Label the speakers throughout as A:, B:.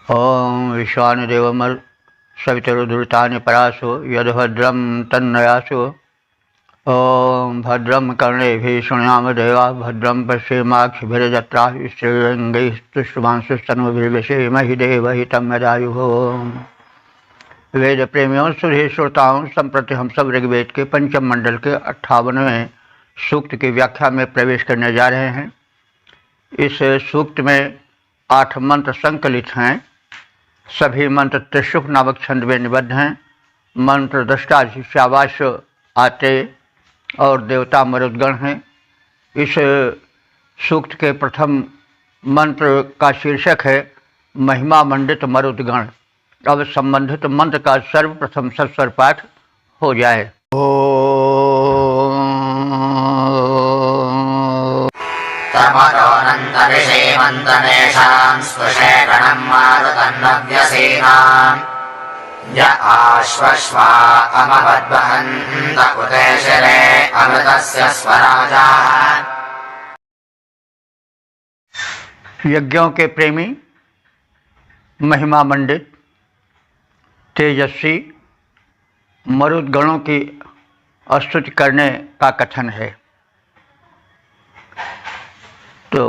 A: ओं विश्वानुदेवमर् सवितरुद्धृतानि परासो यद्भद्रं तन्नयासो। ओं भद्रं कर्णेभिः शृणुयाम देवा भद्रं पश्येमाक्षभिर्यजत्राः स्त्रीरङ्गैस्तुष्टुवांसुस्तनूभिर्व्यसेमहि देवहितं यदायुः। वेद प्रेमियों सुधी श्रोताओं, संप्रति हम सब ऋग्वेद के पंचम मंडल के 58वें सूक्त की व्याख्या में प्रवेश करने जा रहे हैं। इस सूक्त में 8 मंत्र संकलित हैं। सभी मंत्र त्रिशुक नामक छंद में निबद्ध हैं। मंत्र दृष्टा शिष्यावास आते और देवता मरुदगण हैं। इस सूक्त के प्रथम मंत्र का शीर्षक है महिमा मंडित मरुदगण। अब संबंधित मंत्र का सर्वप्रथम सस्वर पाठ हो जाए।
B: तमरोऽनन्तविषेमन्तमेषां स्पृशे गणं मारुतन्नव्यसेनाम् य आश्वश्वा अमवद्वहन्त उते शिरे अमृतस्य स्वराजाः।
A: यज्ञों के प्रेमी, महिमा मंडित, तेजस्वी मरुदगणों की स्तुति करने का कथन है। तो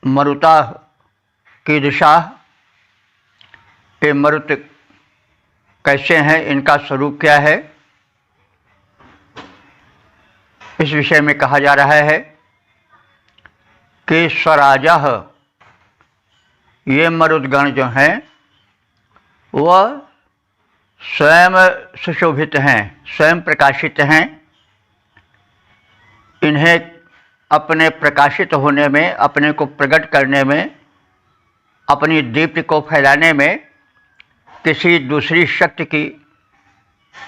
A: मरुता की दिशा, ये मरुत कैसे हैं, इनका स्वरूप क्या है, इस विषय में कहा जा रहा है कि स्वराजा, ये मरुदगण जो हैं वह स्वयं सुशोभित हैं, स्वयं प्रकाशित हैं। इन्हें अपने प्रकाशित होने में, अपने को प्रकट करने में, अपनी दीप्ति को फैलाने में किसी दूसरी शक्ति की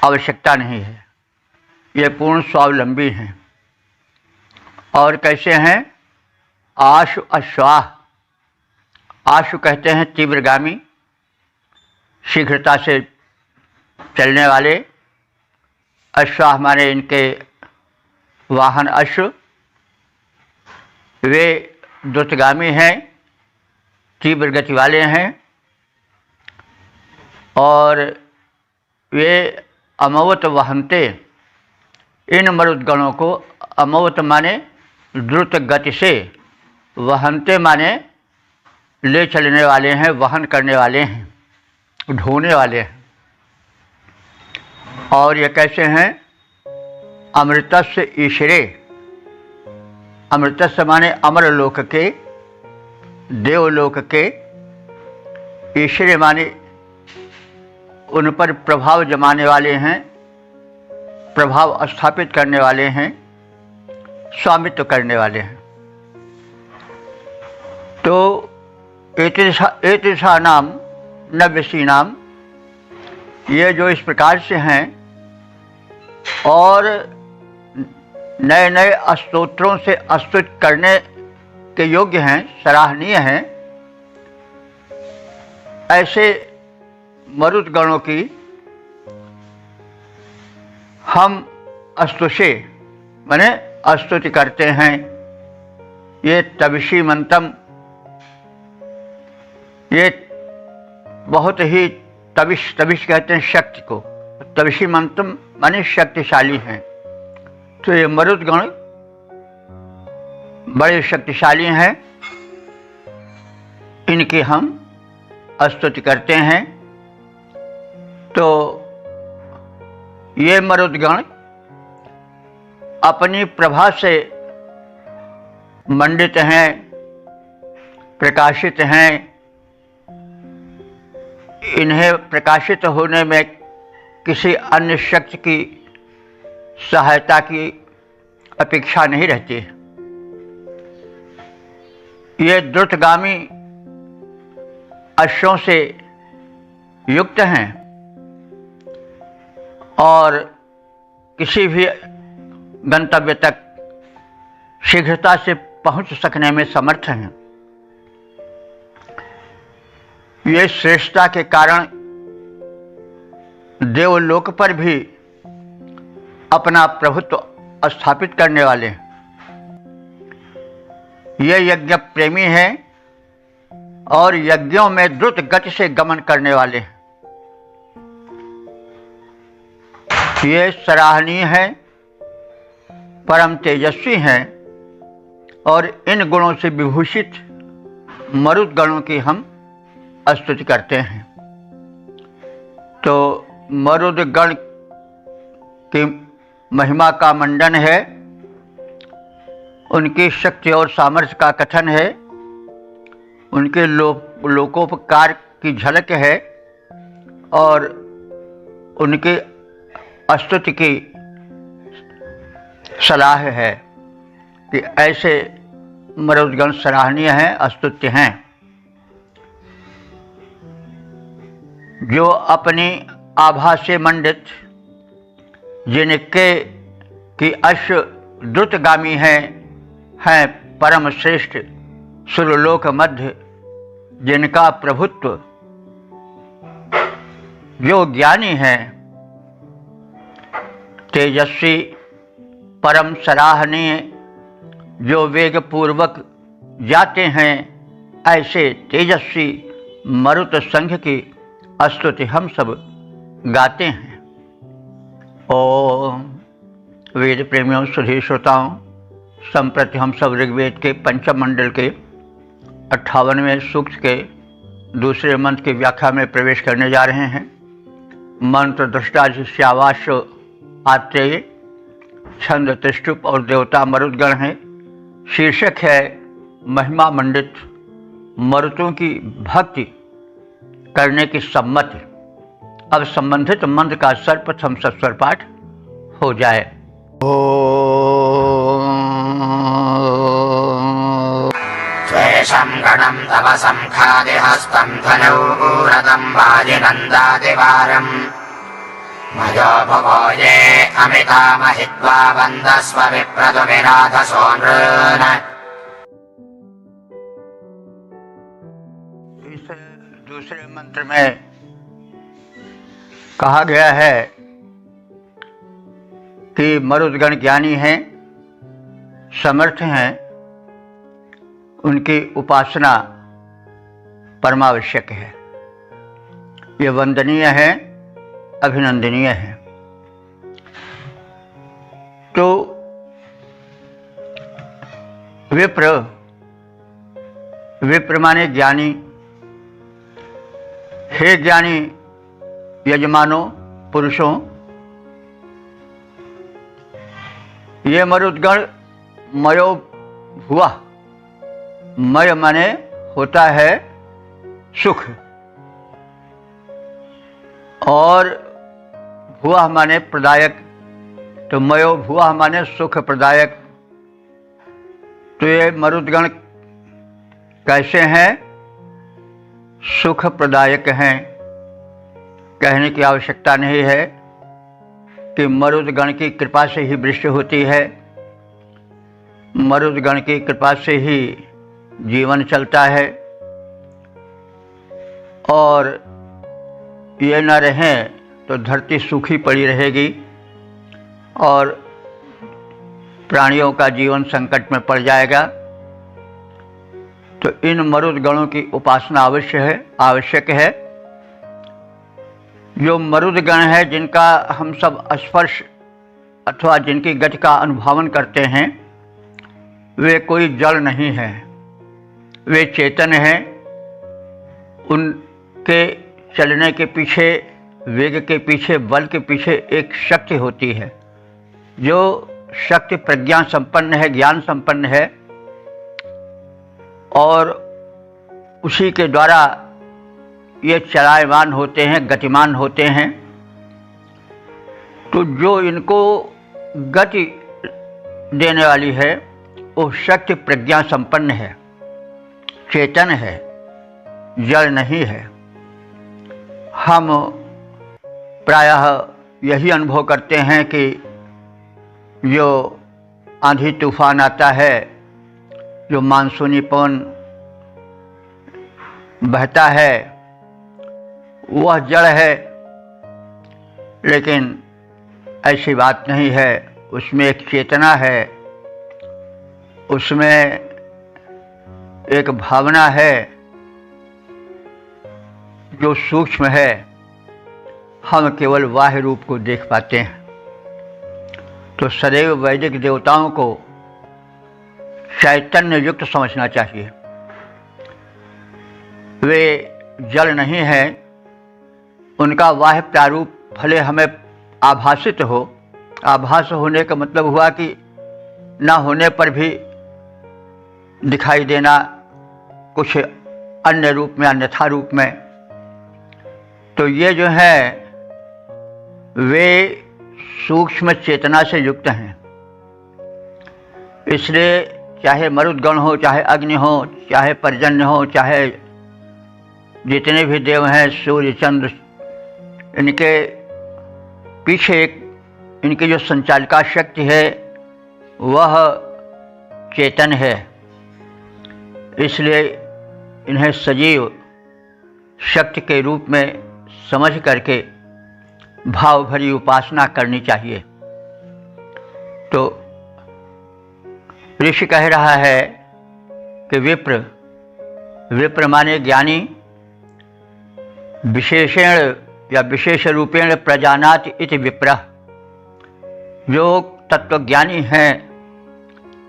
A: आवश्यकता नहीं है। ये पूर्ण स्वावलंबी हैं। और कैसे हैं? आशु अश्वाह। आशु कहते हैं तीव्रगामी, शीघ्रता से चलने वाले। अश्वाह माने इनके वाहन अश्व। वे द्रुतगामी हैं, तीव्र गति वाले हैं। और वे अमवत वहन्ते, इन मरुदगणों को अमवत माने द्रुत गति से, वहन्ते माने ले चलने वाले हैं, वहन करने वाले हैं, ढोने वाले हैं। और ये कैसे हैं? अमृतस्य ईश्वरे। अमृतस्य माने अमरलोक के, देवलोक के। ईश्वरे माने उन पर प्रभाव जमाने वाले हैं, प्रभाव स्थापित करने वाले हैं, स्वामित्व करने वाले हैं। तो एतिशा नाम नव्यसी नाम, ये जो इस प्रकार से हैं और नए नए स्तोत्रों से स्तुति करने के योग्य हैं, सराहनीय हैं, ऐसे मरुदगणों की हम स्तुषे माने स्तुति करते हैं। ये तविषी मंतम, ये बहुत ही तविश कहते हैं शक्ति को। तविषी मंतम माने शक्तिशाली हैं। तो ये मरुदगण बड़े शक्तिशाली हैं, इनकी हम स्तुति करते हैं। तो ये मरुदगण अपनी प्रभा से मंडित हैं, प्रकाशित हैं। इन्हें प्रकाशित होने में किसी अन्य शक्ति की सहायता की अपेक्षा नहीं रहती। ये द्रुतगामी अश्वों से युक्त हैं और किसी भी गंतव्य तक शीघ्रता से पहुंच सकने में समर्थ हैं। ये श्रेष्ठता के कारण देवलोक पर भी अपना प्रभुत्व स्थापित करने वाले हैं। ये यज्ञ प्रेमी हैं और यज्ञों में द्रुत गति से गमन करने वाले हैं। ये सराहनीय हैं, परम तेजस्वी हैं और इन गुणों से विभूषित मरुद गणों की हम स्तुति करते हैं। तो मरुद गण की महिमा का मंडन है, उनकी शक्ति और सामर्थ्य का कथन है, उनके लोकोपकार की झलक है और उनकी स्तुति की सलाह है कि ऐसे मरुदगण सराहनीय हैं, स्तुत्य हैं, जो अपनी आभा से मंडित, जिनके की अश्व द्रुतगामी हैं परम श्रेष्ठ सुरलोक मध्य, जिनका प्रभुत्व, जो ज्ञानी हैं, तेजस्वी, परम सराहनीय, जो वेग पूर्वक जाते हैं, ऐसे तेजस्वी मरुत संघ की स्तुति हम सब गाते हैं। ओम वेद प्रेमियों, सुधी श्रोताओं, संप्रति हम सब ऋग्वेद के पंचम मंडल के 58वें सूक्त के दूसरे मंत्र की व्याख्या में प्रवेश करने जा रहे हैं। मंत्र दृष्टा शिष्यावास आत्रेय, छंद त्रिष्टुप और देवता मरुदगण हैं। शीर्षक है महिमा मंडित मरुतों की भक्ति करने की सम्मति। अब संबंधित मंत्र का सर्वप्रथम सस्वर पाठ हो जाए।
B: त्वेषं गणं तव संखादिहस्तं धनूरतं वाजिनन्दादिवारम् मयोपभो ये अमिता महित्वा वन्दस्व विप्रतुमिनाथसो नृन्।
A: इस दूसरे मंत्र में कहा गया है कि मरुदगण ज्ञानी हैं, समर्थ हैं, उनकी उपासना परमावश्यक है, ये वंदनीय है, अभिनंदनीय है। तो विप्र माने ज्ञानी। हे ज्ञानी यजमानों, पुरुषों, ये मरुदगण मयो हुआ, मय माने होता है सुख और भुआ माने प्रदायक, तो मयो भुआ माने सुख प्रदायक। तो ये मरुदगण कैसे हैं? सुख प्रदायक हैं। कहने की आवश्यकता नहीं है कि मरुदगण की कृपा से ही वृष्टि होती है, मरुदगण की कृपा से ही जीवन चलता है, और ये न रहें तो धरती सूखी पड़ी रहेगी और प्राणियों का जीवन संकट में पड़ जाएगा। तो इन मरुदगणों की उपासना आवश्यक है। जो मरुदगण है, जिनका हम सब स्पर्श अथवा जिनकी गति का अनुभवन करते हैं, वे कोई जड़ नहीं है, वे चेतन हैं। उनके चलने के पीछे, वेग के पीछे, बल के पीछे एक शक्ति होती है, जो शक्ति प्रज्ञा संपन्न है, ज्ञान संपन्न है, और उसी के द्वारा ये चलायमान होते हैं, गतिमान होते हैं। तो जो इनको गति देने वाली है, वो शक्ति प्रज्ञा संपन्न है, चेतन है, जड़ नहीं है। हम प्रायः यही अनुभव करते हैं कि जो आंधी तूफान आता है, जो मानसूनी पवन बहता है, वह जड़ है, लेकिन ऐसी बात नहीं है। उसमें एक चेतना है, उसमें एक भावना है, जो सूक्ष्म है हम केवल बाह्य रूप को देख पाते हैं। तो सदैव वैदिक देवताओं को चैतन्य युक्त समझना चाहिए। वे जड़ नहीं हैं, उनका बाह्य प्रारूप भले हमें आभासित हो। आभास होने का मतलब हुआ कि न होने पर भी दिखाई देना कुछ अन्य रूप में, अन्यथा रूप में। तो ये जो है वे सूक्ष्म चेतना से युक्त हैं। इसलिए चाहे मरुदगण हो, चाहे अग्नि हो, चाहे पर्जन्य हो, चाहे जितने भी देव हैं, सूर्य चंद्र, इनके पीछे इनकी जो संचालिका शक्ति है वह चेतन है। इसलिए इन्हें सजीव शक्ति के रूप में समझ करके भाव भरी उपासना करनी चाहिए। तो ऋषि कह रहा है कि विप्र माने ज्ञानी, विशेषण या विशेष रूपेण प्रजानाति इति विप्रः। जो तत्वज्ञानी हैं,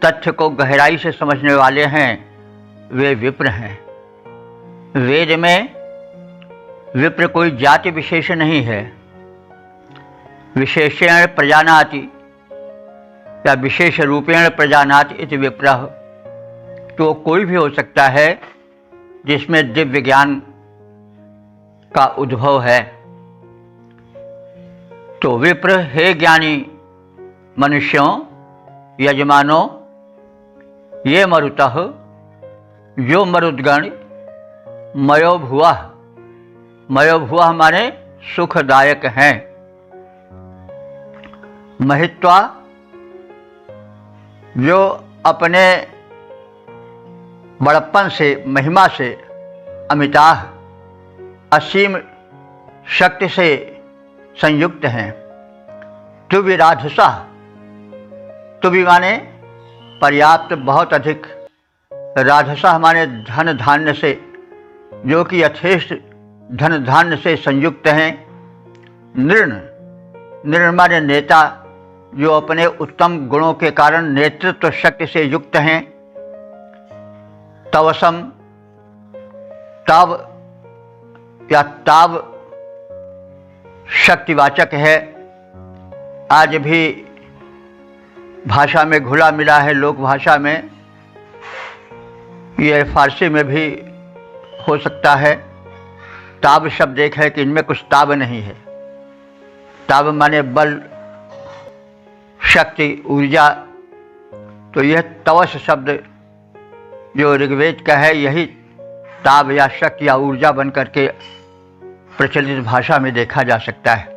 A: तथ्य को गहराई से समझने वाले हैं, वे विप्र हैं। वेद में विप्र कोई जाति विशेष नहीं है। विशेषण प्रजानाति या विशेष रूपेण प्रजानाति इति विप्रः, तो कोई भी हो सकता है जिसमें दिव्य ज्ञान का उद्भव है। तो विप्र हे ज्ञानी मनुष्यों, यजमानों, ये मरुतः, जो मरुद्गण मयो भुवः माने सुखदायक हैं। महित्वा, जो अपने बड़प्पन से, महिमा से, अमिताह, असीम शक्ति से संयुक्त हैं। तुभि राधसा, तुभि माने पर्याप्त, बहुत अधिक, राधसा माने धन धान्य से, जो कि यथेष्ट धन धान्य से संयुक्त हैं। नृण माने नेता, जो अपने उत्तम गुणों के कारण नेतृत्व शक्ति से युक्त हैं। तवसम, ताव या ताव शक्तिवाचक है। आज भी भाषा में घुला मिला है, लोक भाषा में, यह फारसी में भी हो सकता है। ताब शब्द एक है कि इनमें कुछ ताब नहीं है। ताब माने बल, शक्ति, ऊर्जा। तो यह तवस शब्द जो ऋग्वेद का है, यही ताब या शक्ति या ऊर्जा बन करके प्रचलित भाषा में देखा जा सकता है,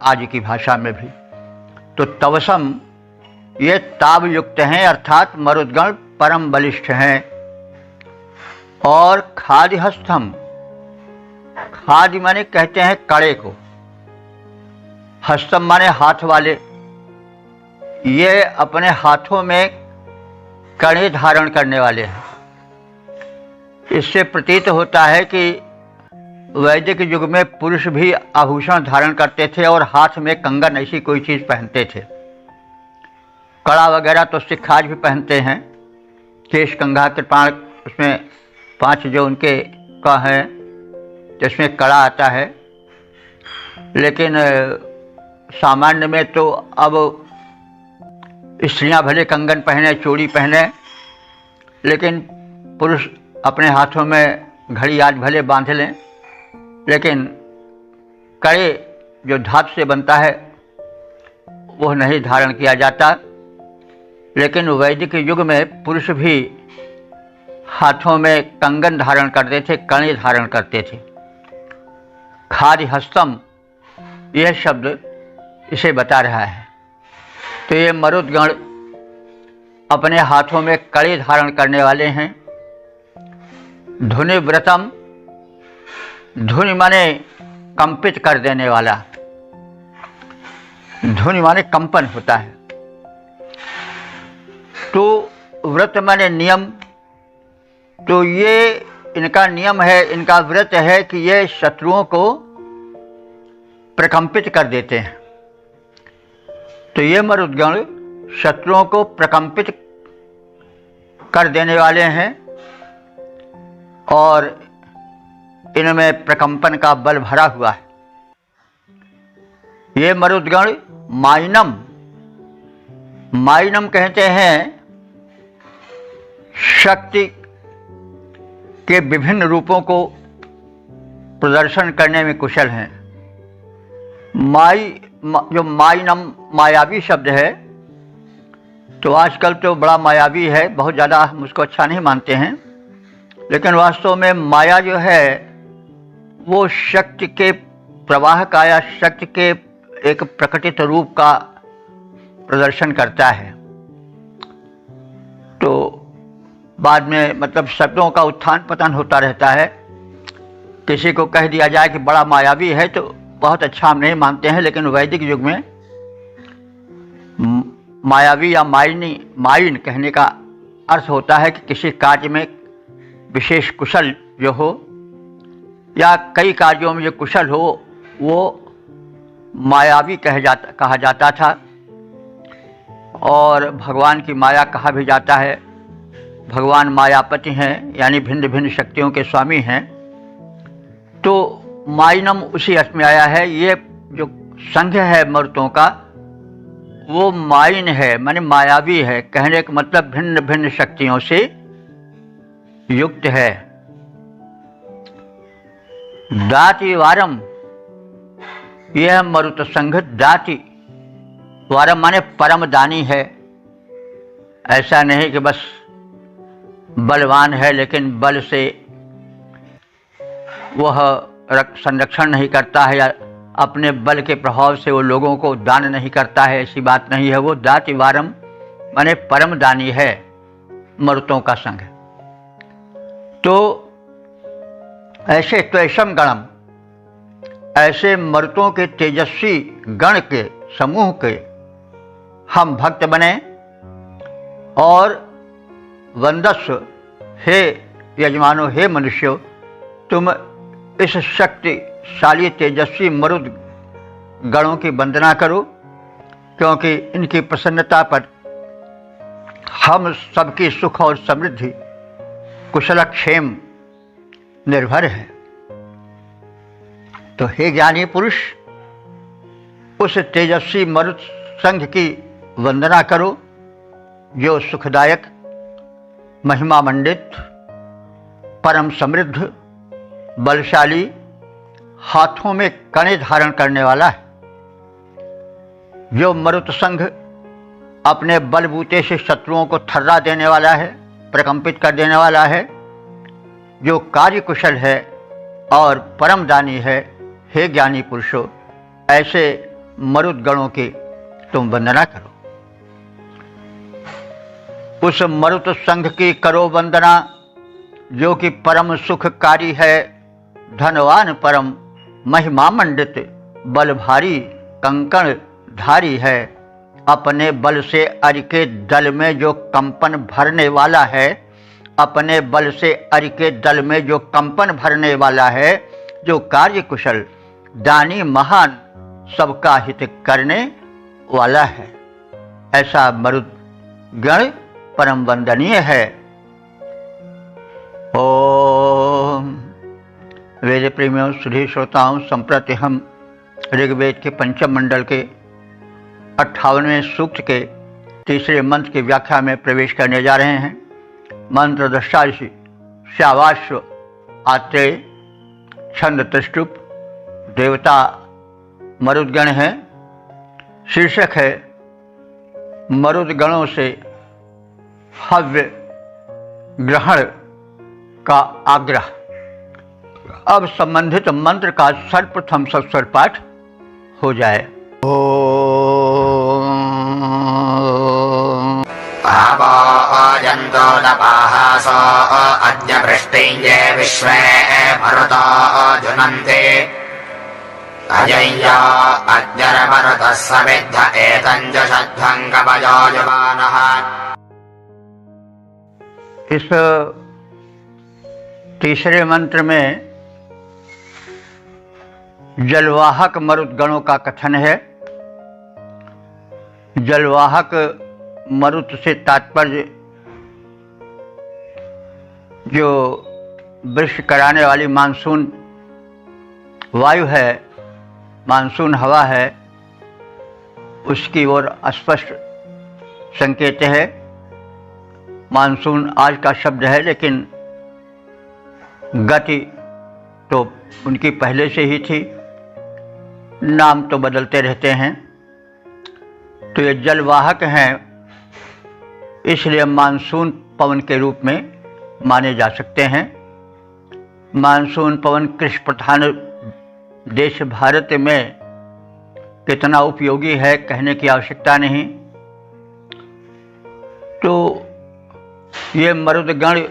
A: आज की भाषा में भी। तो तवसम, ये ताब युक्त हैं, अर्थात मरुद्गण परम बलिष्ठ हैं। और खादिहस्थम, खादि माने कहते हैं कड़े को, हस्तम माने हाथ वाले। ये अपने हाथों में कड़े धारण करने वाले हैं। इससे प्रतीत होता है कि वैदिक युग में पुरुष भी आभूषण धारण करते थे और हाथ में कंगन, ऐसी कोई चीज पहनते थे। कड़ा वगैरह तो सिख आज भी पहनते हैं, केश, कंघा, कृपाण, उसमें 5 जो उनके का है, जिसमें कड़ा आता है। लेकिन सामान्य में तो अब स्त्रियां भले कंगन पहने, चूड़ी पहने, लेकिन पुरुष अपने हाथों में घड़ी आज भले बांध लें, लेकिन कड़े जो धातु से बनता है वह नहीं धारण किया जाता। लेकिन वैदिक युग में पुरुष भी हाथों में कंगन धारण करते थे, कड़े धारण करते थे। खादिहस्तम, यह शब्द इसे बता रहा है। तो ये मरुद्गण अपने हाथों में कड़े धारण करने वाले हैं। धुनि व्रतम, धुनि माने कंपित कर देने वाला, धुनि माने कंपन होता है। तो व्रत माने नियम। तो ये इनका नियम है, इनका व्रत है कि ये शत्रुओं को प्रकंपित कर देते हैं। तो ये मरुद्गण शत्रुओं को प्रकंपित कर देने वाले हैं और इनमें प्रकंपन का बल भरा हुआ है। ये मरुद्गण माइनम कहते हैं शक्ति के विभिन्न रूपों को प्रदर्शन करने में कुशल हैं। जो माइनम मायावी शब्द है, तो आजकल तो बड़ा मायावी है, बहुत ज़्यादा हम उसको अच्छा नहीं मानते हैं, लेकिन वास्तव में माया जो है वो शक्ति के प्रवाह का या शक्ति के एक प्रकटित रूप का प्रदर्शन करता है। तो बाद में मतलब शब्दों का उत्थान पतन होता रहता है। किसी को कह दिया जाए कि बड़ा मायावी है तो बहुत अच्छा हम नहीं मानते हैं, लेकिन वैदिक युग में मायावी या माइन कहने का अर्थ होता है कि किसी कार्य में विशेष कुशल जो हो या कई कार्यों में जो कुशल हो वो मायावी कहा जाता था। और भगवान की माया कहा भी जाता है। भगवान मायापति हैं, यानी भिन्न भिन्न शक्तियों के स्वामी हैं। तो माइनम उसी अर्थ में आया है। ये जो संघ है मरुतों का वो माइन है, माने मायावी है। कहने का मतलब भिन्न भिन्न शक्तियों से युक्त है। दाति वारम, यह मरुत संघ दाति वारम माने परम दानी है। ऐसा नहीं कि बस बलवान है लेकिन बल से वह संरक्षण नहीं करता है या अपने बल के प्रभाव से वो लोगों को दान नहीं करता है, ऐसी बात नहीं है। वो दाति वारम माने परम दानी है मरुतों का संघ। तो ऐसे त्वैषम गणम, ऐसे मरुतों के तेजस्वी गण के समूह के हम भक्त बने और वंदस्व, हे यजमानो, हे मनुष्यों, तुम इस शक्तिशाली तेजस्वी मरुद गणों की वंदना करो, क्योंकि इनकी प्रसन्नता पर हम सबकी सुख और समृद्धि कुशलक्षेम निर्भर है। तो हे ज्ञानी पुरुष, उस तेजस्वी मरुत संघ की वंदना करो जो सुखदायक, महिमा मंडित, परम समृद्ध, बलशाली, हाथों में कणे धारण करने वाला है। जो मरुत संघ अपने बलबूते से शत्रुओं को थर्रा देने वाला है, प्रकंपित कर देने वाला है, जो कार्य कुशल है और परम दानी है। हे ज्ञानी पुरुषों, ऐसे मरुत गणों की तुम वंदना करो। उस मरुत संघ की करो वंदना जो कि परम सुखकारी है, धनवान, परम महिमा मंडित, बल भारी, कंकण धारी है। अपने बल से अर्घ के दल में जो कंपन भरने वाला है, अपने बल से अर्घ के दल में जो कंपन भरने वाला है, जो कार्य कुशल, दानी, महान, सबका हित करने वाला है। ऐसा मरुद गण परम वंदनीय है। ओम। वेद प्रेमियों, सुधी श्रोताओं, संप्रति हम ऋग्वेद के पंचम मंडल के 58वें सूक्त के तीसरे मंत्र की व्याख्या में प्रवेश करने जा रहे हैं। मंत्र दृष्टा ऋषि श्यावाश्व आत्रेय, छंद त्रिष्टुप, देवता मरुदगण है। शीर्षक है मरुदगणों से हव्य ग्रहण का आग्रह। अब संबंधित मंत्र का सर्वप्रथम सस्वर पाठ हो जाए। ओम।
B: जंतो दपाहासो अद्य वृष्टिञ्जे विश्वे मरुतो जुनन्ते अजय्या अद्यरमरुतः समिद्ध एतञ्जषध्वं कवयो युवानः।
A: इस तीसरे मंत्र में जलवाहक मरुद्गणों का कथन है। जलवाहक मरुत से तात्पर्य जो वृष्टि कराने वाली मानसून वायु है, मानसून हवा है, उसकी ओर स्पष्ट संकेत है। मानसून आज का शब्द है, लेकिन गति तो उनकी पहले से ही थी, नाम तो बदलते रहते हैं। तो ये जलवाहक हैं, इसलिए मानसून पवन के रूप में माने जा सकते हैं। मानसून पवन कृषि प्रधान देश भारत में कितना उपयोगी है कहने की आवश्यकता नहीं। तो ये मरुदगण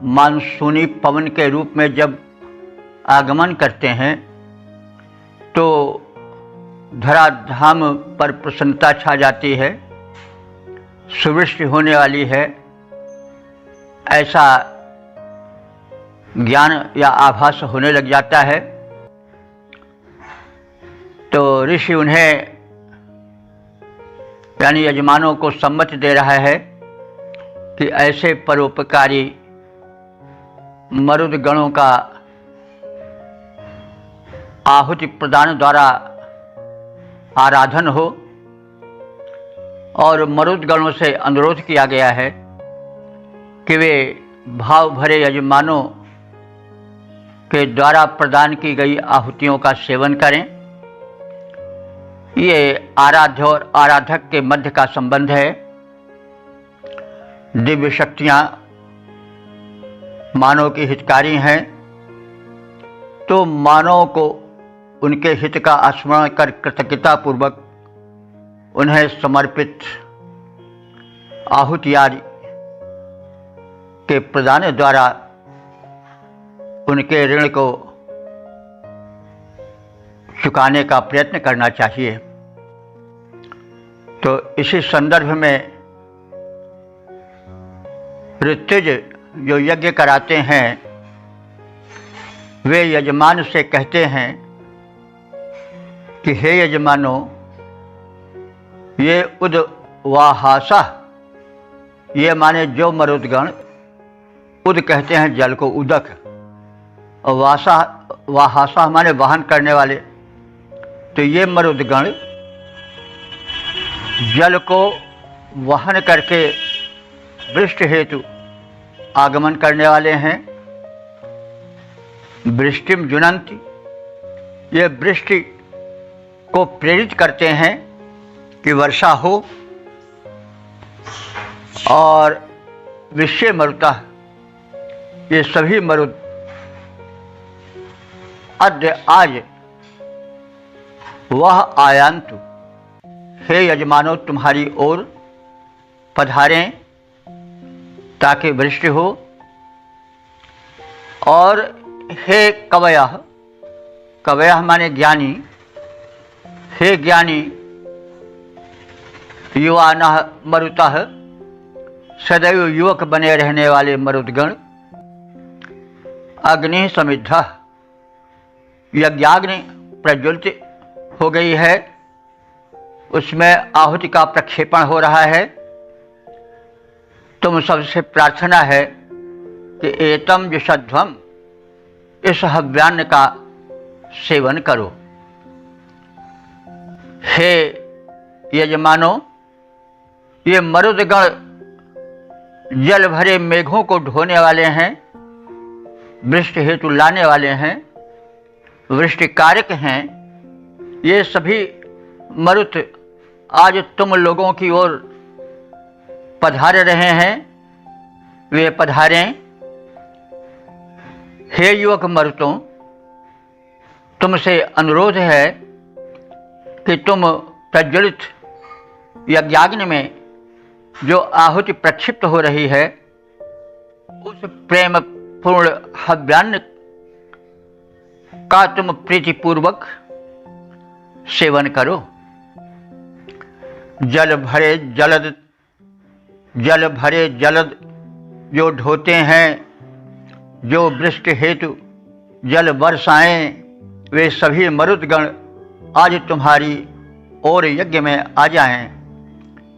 A: मानसूनी पवन के रूप में जब आगमन करते हैं तो धराधाम पर प्रसन्नता छा जाती है, सुवृष्टि होने वाली है, ऐसा ज्ञान या आभास होने लग जाता है। तो ऋषि उन्हें यानी यजमानों को सम्मति दे रहा है कि ऐसे परोपकारी मरुदगणों का आहुति प्रदान द्वारा आराधन हो। और मरुदगणों से अनुरोध किया गया है कि वे भाव भरे यजमानों के द्वारा प्रदान की गई आहुतियों का सेवन करें। ये आराध्य और आराधक के मध्य का संबंध है। दिव्य शक्तियाँ मानव की हितकारी हैं, तो मानव को उनके हित का स्मरण कर कृतज्ञता पूर्वक उन्हें समर्पित आहुति आदि के प्रदान द्वारा उनके ऋण को चुकाने का प्रयत्न करना चाहिए। तो इसी संदर्भ में ऋत्विज जो यज्ञ कराते हैं वे यजमान से कहते हैं कि हे यजमानों, ये उद्वाहासा, ये माने जो मरुदगण, उद कहते हैं जल को, उदक, और वाहासा माने वाहन करने वाले। तो ये मरुदगण जल को वहन करके वृष्टि हेतु आगमन करने वाले हैं। वृष्टिम जुनन्ति, ये वृष्टि को प्रेरित करते हैं कि वर्षा हो। और विश्व मरुतः, ये सभी मरुद अद्य आज वह आयांतु, हे यजमानो तुम्हारी ओर पधारें ताकि वृष्टि हो। और हे कवयः, कवयः माने ज्ञानी, हे ज्ञानी युवानः मरुतः, सदैव युवक बने रहने वाले मरुदगण, अग्नि समिद्धः, यज्ञाग्नि प्रज्वलित हो गई है, उसमें आहुति का प्रक्षेपण हो रहा है। तुम सबसे प्रार्थना है कि एतम जुषध्वम, इस हव्यान्न का सेवन करो। हे यजमानो, ये मरुदगण जल भरे मेघों को ढोने वाले हैं, वृष्टि हेतु लाने वाले हैं, वृष्टि कारक हैं। ये सभी मरुत आज तुम लोगों की ओर पधार रहे हैं, वे पधारें। हे युवक मरुतों, तुमसे अनुरोध है कि तुम प्रज्वलित यज्ञाग्नि में जो आहुति प्रक्षिप्त हो रही है, उस प्रेम पूर्ण हव्यान्न का तुम प्रीतिपूर्वक सेवन करो। जल भरे जलद जो ढोते हैं, जो वृष्टि हेतु जल बरसाएं, वे सभी मरुदगण आज तुम्हारी और यज्ञ में आ जाएं।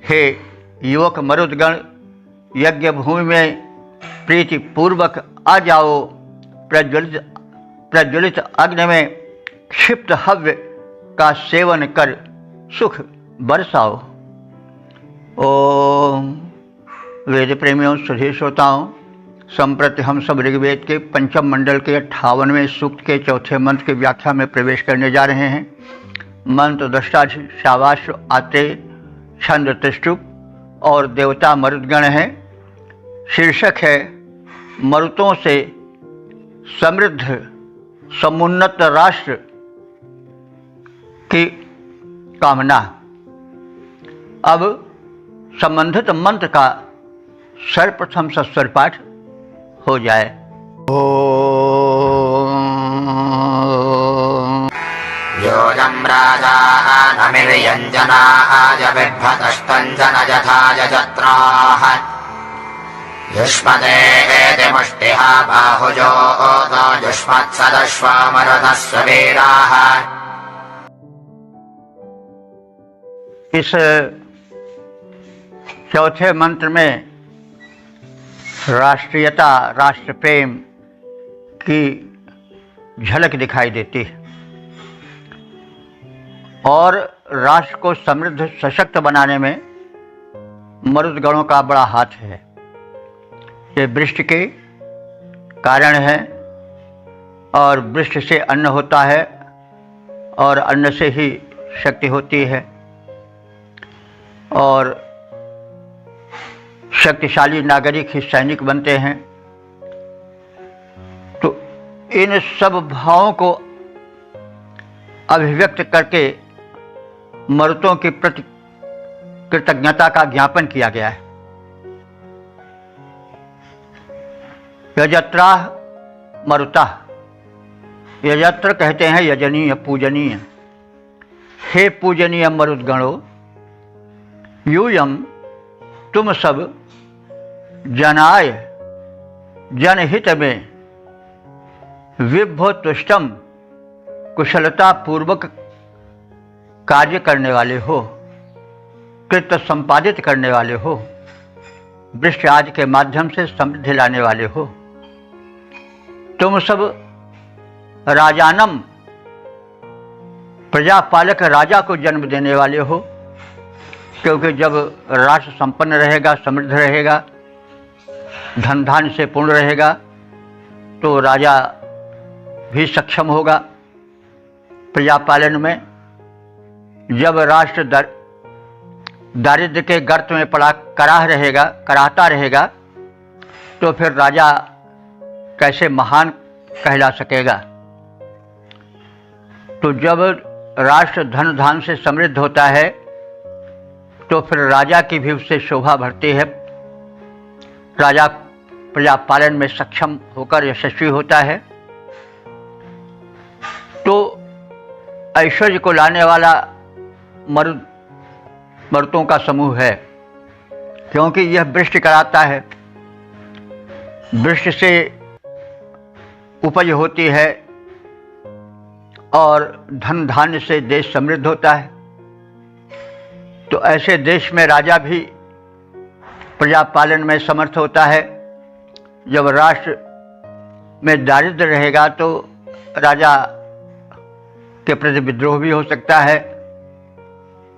A: हे युवक मरुदगण, यज्ञ भूमि में प्रीति पूर्वक आ जाओ। प्रज्वलित अग्नि में क्षिप्त हव्य का सेवन कर सुख बरसाओ। ओम। वेद प्रेमियों, सुधी श्रोताओं, संप्रति हम सब ऋग्वेद के पंचम मंडल के 58वें सूक्त के चौथे मंत्र की व्याख्या में प्रवेश करने जा रहे हैं। मंत्र दृष्टा शावाश आत्रेय, छंद त्रिष्टुप और देवता मरुदगण है। शीर्षक है मरुतों से समृद्ध समुन्नत राष्ट्र की कामना। अब संबंधित मंत्र का सर्वप्रथम सस्वर पाठ हो जाए।
B: योऽयं राजा नमिर्यञ्जनाय बिभ्रतस्तञ्जन यथा यजत्राः युष्मदे मुष्टिः बाहुजो युष्मत्सदश्वामरुतस्य वीराः।
A: इस चौथे मंत्र में राष्ट्रीयता, राष्ट्र प्रेम की झलक दिखाई देती है और राष्ट्र को समृद्ध सशक्त बनाने में मरुदगणों का बड़ा हाथ है। ये वृष्टि के कारण है और वृष्टि से अन्न होता है और अन्न से ही शक्ति होती है और शक्तिशाली नागरिक ही सैनिक बनते हैं। तो इन सब भावों को अभिव्यक्त करके मरुतों के प्रति कृतज्ञता का ज्ञापन किया गया है। यजत्रा मरुता, यजत्र कहते हैं यजनीय, पूजनीय। हे पूजनीय मरुदगणों, यूयम तुम सब जनाय जनहित में विभो तुष्टम कुशलता पूर्वक कार्य करने वाले हो, कृत्य संपादित करने वाले हो, वृष्टि आदि के माध्यम से समृद्धि लाने वाले हो। तुम सब राजानम प्रजापालक राजा को जन्म देने वाले हो, क्योंकि जब राष्ट्र संपन्न रहेगा, समृद्ध रहेगा, धन धान्य से पूर्ण रहेगा तो राजा भी सक्षम होगा प्रजा पालन में। जब राष्ट्र दारिद्र्य के गर्त में पड़ा कराहता रहेगा तो फिर राजा कैसे महान कहला सकेगा। तो जब राष्ट्र धन धान्य से समृद्ध होता है तो फिर राजा की भी उससे शोभा बढ़ती है। राजा प्रजा पालन में सक्षम होकर यशस्वी होता है। तो ऐश्वर्य को लाने वाला मरुतों का समूह है, क्योंकि यह वृष्टि कराता है। वृष्टि से उपज होती है और धन धान्य से देश समृद्ध होता है। तो ऐसे देश में राजा भी प्रजा पालन में समर्थ होता है। जब राष्ट्र में दारिद्र्य रहेगा तो राजा के प्रति विद्रोह भी हो सकता है,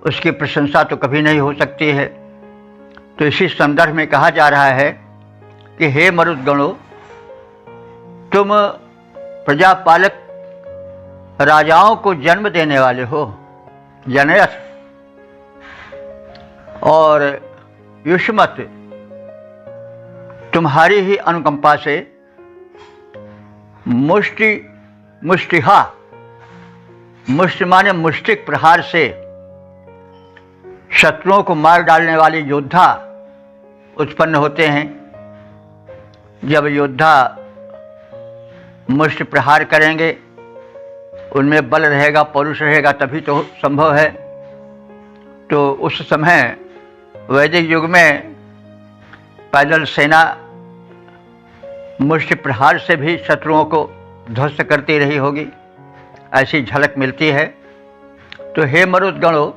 A: उसकी प्रशंसा तो कभी नहीं हो सकती है। तो इसी संदर्भ में कहा जा रहा है कि हे मरुदगणों, तुम प्रजापालक राजाओं को जन्म देने वाले हो, जनयस, और युष्मत तुम्हारी ही अनुकंपा से मुष्टिहा, मुष्टि माने मुष्टिक प्रहार से शत्रुओं को मार डालने वाले योद्धा उत्पन्न होते हैं। जब योद्धा मुष्टि प्रहार करेंगे, उनमें बल रहेगा, पौरुष रहेगा, तभी तो संभव है। तो उस समय वैदिक युग में पैदल सेना मुष्टि प्रहार से भी शत्रुओं को ध्वस्त करती रही होगी, ऐसी झलक मिलती है। तो हे मरुदगणों,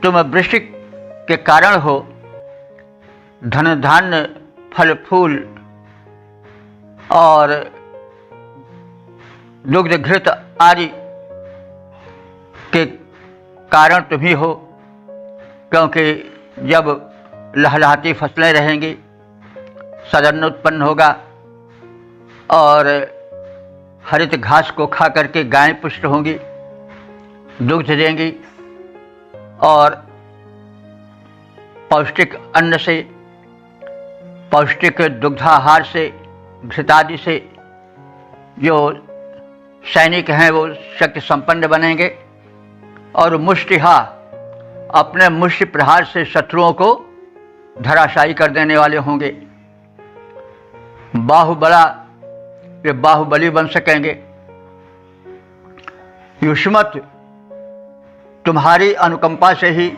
A: तुम वृश्चिक के कारण हो, धन धान्य फल फूल और दुग्ध घृत आदि के कारण तुम ही हो, क्योंकि जब लहलहाती फसलें रहेंगी, सदन उत्पन्न होगा और हरित घास को खा करके गायें पुष्ट होंगी, दुग्ध देंगी और पौष्टिक अन्न से, पौष्टिक दुग्धाहार से, घृतादि से जो सैनिक हैं वो शक्ति संपन्न बनेंगे और मुष्टिहा अपने मुष्टि प्रहार से शत्रुओं को धराशायी कर देने वाले होंगे। बाहुबला वे बाहुबली बन सकेंगे। युष्मत तुम्हारी अनुकंपा से ही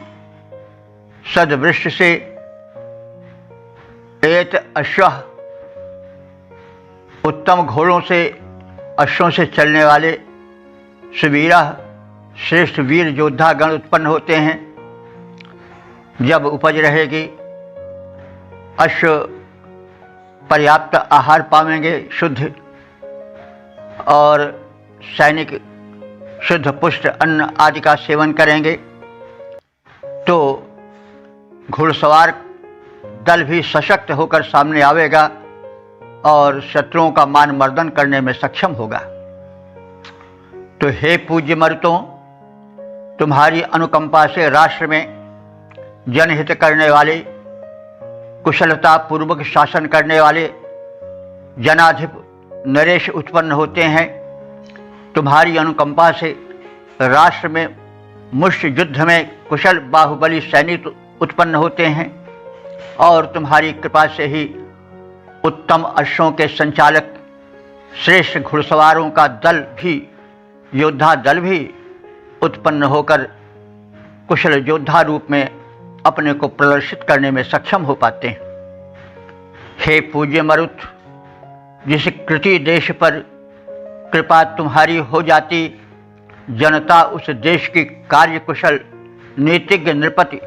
A: सदवृष्टि से एत अश्वः उत्तम घोड़ों से, अश्वों से चलने वाले सुवीरा श्रेष्ठ वीर योद्धा गण उत्पन्न होते हैं। जब उपज रहेगी, अश्व पर्याप्त आहार पावेंगे शुद्ध, और सैनिक शुद्ध पुष्ट अन्न आदि का सेवन करेंगे, तो घुड़सवार दल भी सशक्त होकर सामने आवेगा और शत्रुओं का मान मर्दन करने में सक्षम होगा। तो हे पूज्य मरुतों, तुम्हारी अनुकंपा से राष्ट्र में जनहित करने वाले, कुशलता पूर्वक शासन करने वाले जनाधिप नरेश उत्पन्न होते हैं। तुम्हारी अनुकंपा से राष्ट्र में मुष्टि युद्ध में कुशल बाहुबली सैनिक उत्पन्न होते हैं और तुम्हारी कृपा से ही उत्तम अश्वों के संचालक, श्रेष्ठ घुड़सवारों का दल भी, योद्धा दल भी उत्पन्न होकर कुशल योद्धा रूप में अपने को प्रदर्शित करने में सक्षम हो पाते हैं। हे पूज्य मरुत, जिस कृति देश पर कृपा तुम्हारी हो जाती, जनता उस देश की कार्य कुशल नीतिज्ञ नृपति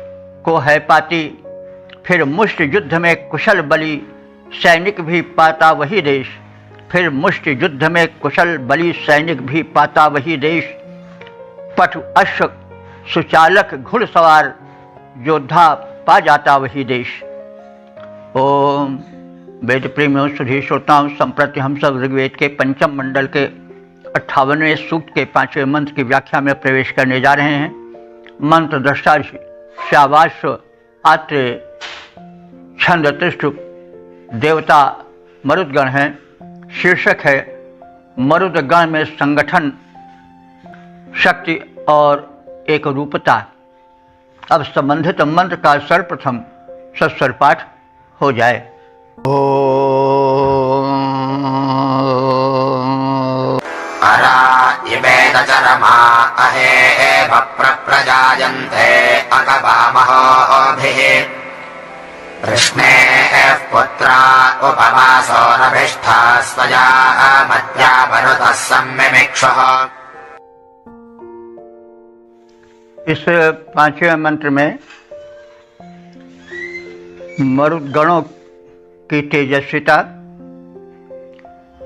A: को है पाती। फिर मुष्टि युद्ध में कुशल बली सैनिक भी पाता वही देश, फिर मुष्टि युद्ध में कुशल बली सैनिक भी पाता वही देश। पटु अश्व सुचालक घुड़सवार योद्धा पा जाता वही देश। ओम वेद प्रेमियों, सुधी श्रोताओं, संप्रति हम सब ऋग्वेद के पंचम मंडल के 58वें सूक्त के 5वें मंत्र की व्याख्या में प्रवेश करने जा रहे हैं। मंत्र दृष्टा शाबाश आत्रे छंद त्रिष्टुप देवता मरुदगण हैं। शीर्षक है मरुदगण में संगठन, शक्ति और एक रूपता। अब संबंधित मंत्र का सर्वप्रथम सस्वर पाठ हो जाए।
B: अरा इवेद चरमा अहे प्रजायन्ते अकवामहोभिः कृष्णे पुत्रा उपमासो नभिष्ठा स्वजा मध्या भरुतः सम्मिमिक्षुः।
A: इस 5वें मंत्र में मरुदगणों की तेजस्विता,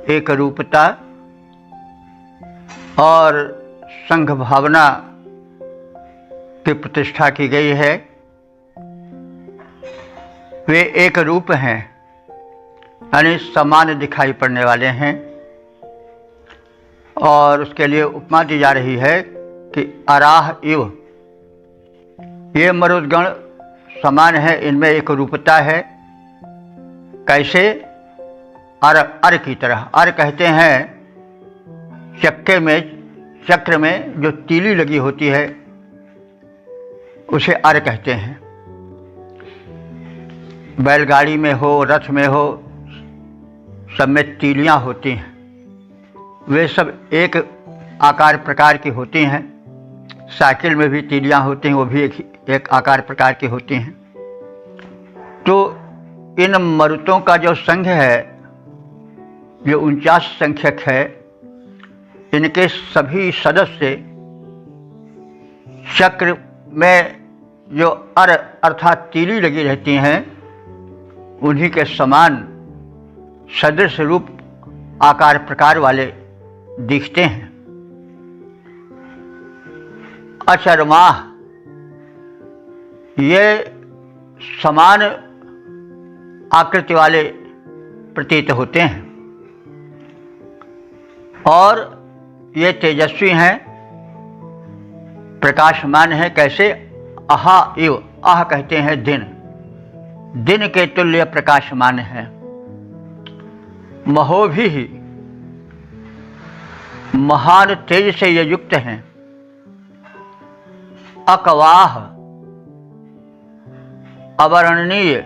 A: एक रूपता और संघ भावना की प्रतिष्ठा की गई है। वे एक रूप हैं, यानी समान दिखाई पड़ने वाले हैं, और उसके लिए उपमा दी जा रही है कि अराह इव। ये मरुदगण समान है, इनमें एक रूपता है। कैसे? अर की तरह। अर कहते हैं चक्र में जो तीली लगी होती है उसे अर कहते हैं। बैलगाड़ी में हो, रथ में हो, सब में तीलियां होती हैं। वे सब एक आकार प्रकार की होती हैं। साइकिल में भी तीलियां होती हैं, वो भी एक आकार प्रकार की होती हैं। तो इन मरुतों का जो संघ है जो 49 संख्यक है, इनके सभी सदस्य चक्र में जो अर्थात तीली लगी रहती हैं, उन्हीं के समान सदृश रूप आकार प्रकार वाले दिखते हैं। अचरमाह ये समान आकृति वाले प्रतीत होते हैं और ये तेजस्वी हैं, प्रकाशमान है। कैसे? आहा इव, आह कहते हैं दिन के तुल्य प्रकाशमान है। महोभी ही, महान तेज से ये युक्त हैं। अकवाह, अवर्णनीय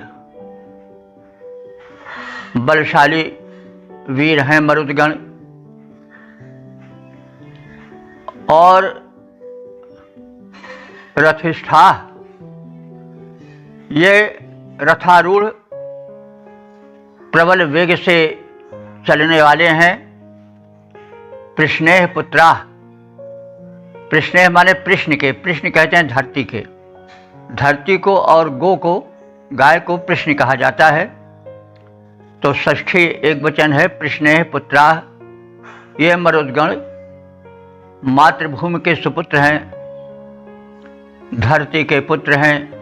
A: बलशाली वीर हैं मरुदगण। और रथिष्ठा, ये रथारूढ़ प्रबल वेग से चलने वाले हैं। प्रश्नेह पुत्रा, प्रश्नेह माने प्रश्न के, प्रश्न कहते हैं धरती के। धरती को और गो को, गाय को प्रश्न कहा जाता है, तो षष्ठी एक वचन है। प्रश्नेह पुत्रा, ये मरुदगण मातृभूमि के सुपुत्र हैं, धरती के पुत्र हैं।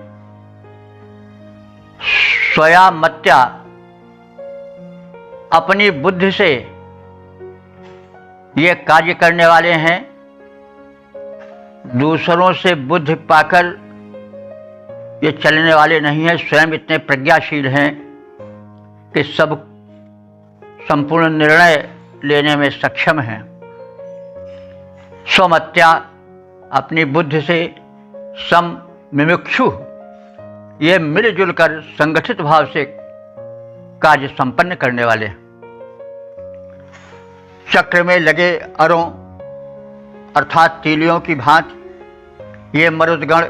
A: स्वया मत्या, अपनी बुद्धि से ये कार्य करने वाले हैं। दूसरों से बुद्धि पाकर ये चलने वाले नहीं हैं, स्वयं इतने प्रज्ञाशील हैं कि सब संपूर्ण निर्णय लेने में सक्षम हैं। स्वमत्या, अपनी बुद्धि से। सम मिमुक्षु, ये मिलजुल कर संगठित भाव से कार्य संपन्न करने वाले। चक्र में लगे अरों अर्थात तीलियों की भांति ये मरुदगण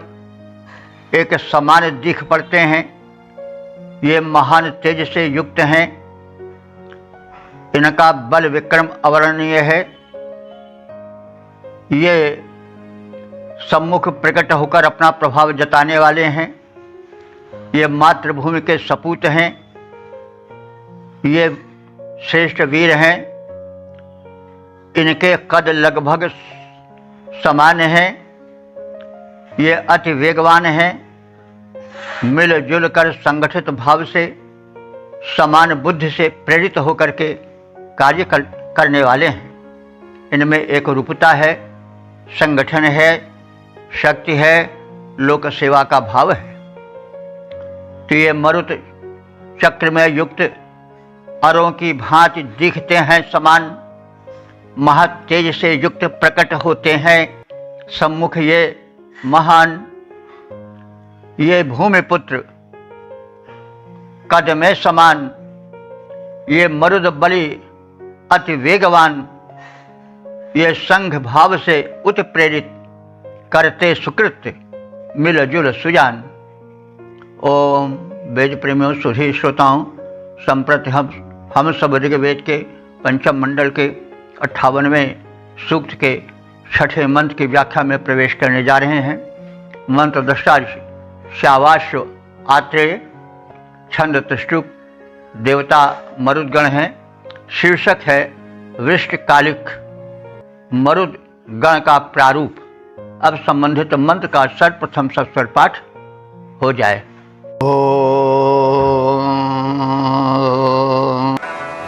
A: एक समान दिख पड़ते हैं। ये महान तेज से युक्त हैं। इनका बल विक्रम अवर्णनीय है। ये सम्मुख प्रकट होकर अपना प्रभाव जताने वाले हैं। ये मातृभूमि के सपूत हैं। ये श्रेष्ठ वीर हैं। इनके कद लगभग समान हैं। ये अति वेगवान हैं। मिलजुल कर संगठित भाव से समान बुद्धि से प्रेरित होकर के कार्य करने वाले हैं। इनमें एक रूपता है, संगठन है, शक्ति है, लोक सेवा का भाव है। तो ये मरुत चक्र में युक्त अरों की भांति दिखते हैं, समान महत तेज से युक्त प्रकट होते हैं। सम्मुख ये महान, ये भूमिपुत्र कद में समान, ये मरुद बलि अति वेगवान, ये संघ भाव से उत्प्रेरित करते सुकृत मिलजुल सुजान। ओम वेद प्रेमियों सुधी श्रोताओं, संप्रति हम सब ऋग्वेद के पंचम मंडल के 58वें सूक्त के 6ठे मंत्र की व्याख्या में प्रवेश करने जा रहे हैं। मंत्र दृष्टा श्यावाश्व आत्रेय, छंद त्रिष्टुप, देवता मरुदगण हैं। शीर्षक है वृष्टकालिक, मरुद गण का प्रारूप। अब संबंधित मंत्र का सर्वप्रथम सस्वर पाठ हो जाए।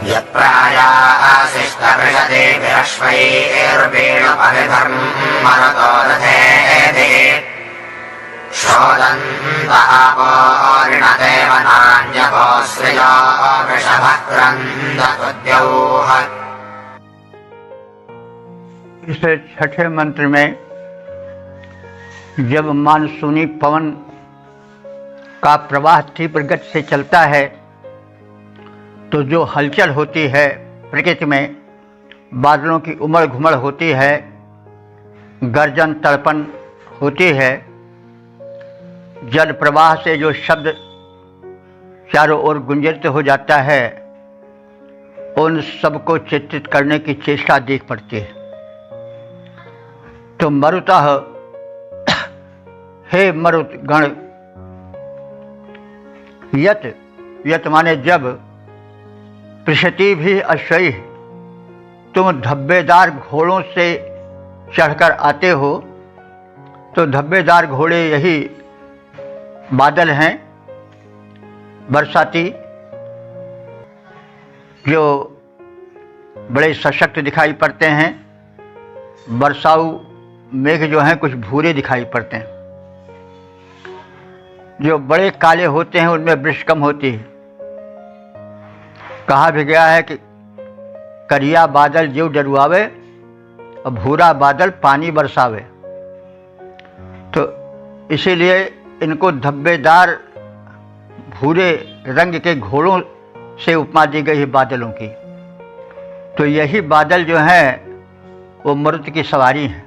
B: यप्रायासिष्टवृषते विरश्वैर्वेणुपविधर्मरतो रथेभिः शोदन्त आपो ऋणदेव नान्यपो सृजो वृषभः क्रन्दतुद्यौः।
A: इस 6ठे मंत्र में जब मानसूनी पवन का प्रवाह तीव्र गति से चलता है तो जो हलचल होती है प्रकृति में, बादलों की उमड़ घुमड़ होती है, गर्जन तड़पन होती है, जल प्रवाह से जो शब्द चारों ओर गुंजरित हो जाता है, उन सबको चित्रित करने की चेष्टा देख पड़ती है। तो मरुतः हे मरुत गण, यत यत माने जब, पृषति भी अश्वई, तुम धब्बेदार घोड़ों से चढ़कर आते हो। तो धब्बेदार घोड़े यही बादल हैं, बरसाती, जो बड़े सशक्त दिखाई पड़ते हैं। बरसाऊ मेघ जो हैं कुछ भूरे दिखाई पड़ते हैं। जो बड़े काले होते हैं उनमें वृष्टि कम होती है। कहा भी गया है कि करिया बादल जीव डरुआवे और भूरा बादल पानी बरसावे। तो इसीलिए इनको धब्बेदार भूरे रंग के घोड़ों से उपमा दी गई है बादलों की। तो यही बादल जो हैं वो मरुत की सवारी हैं।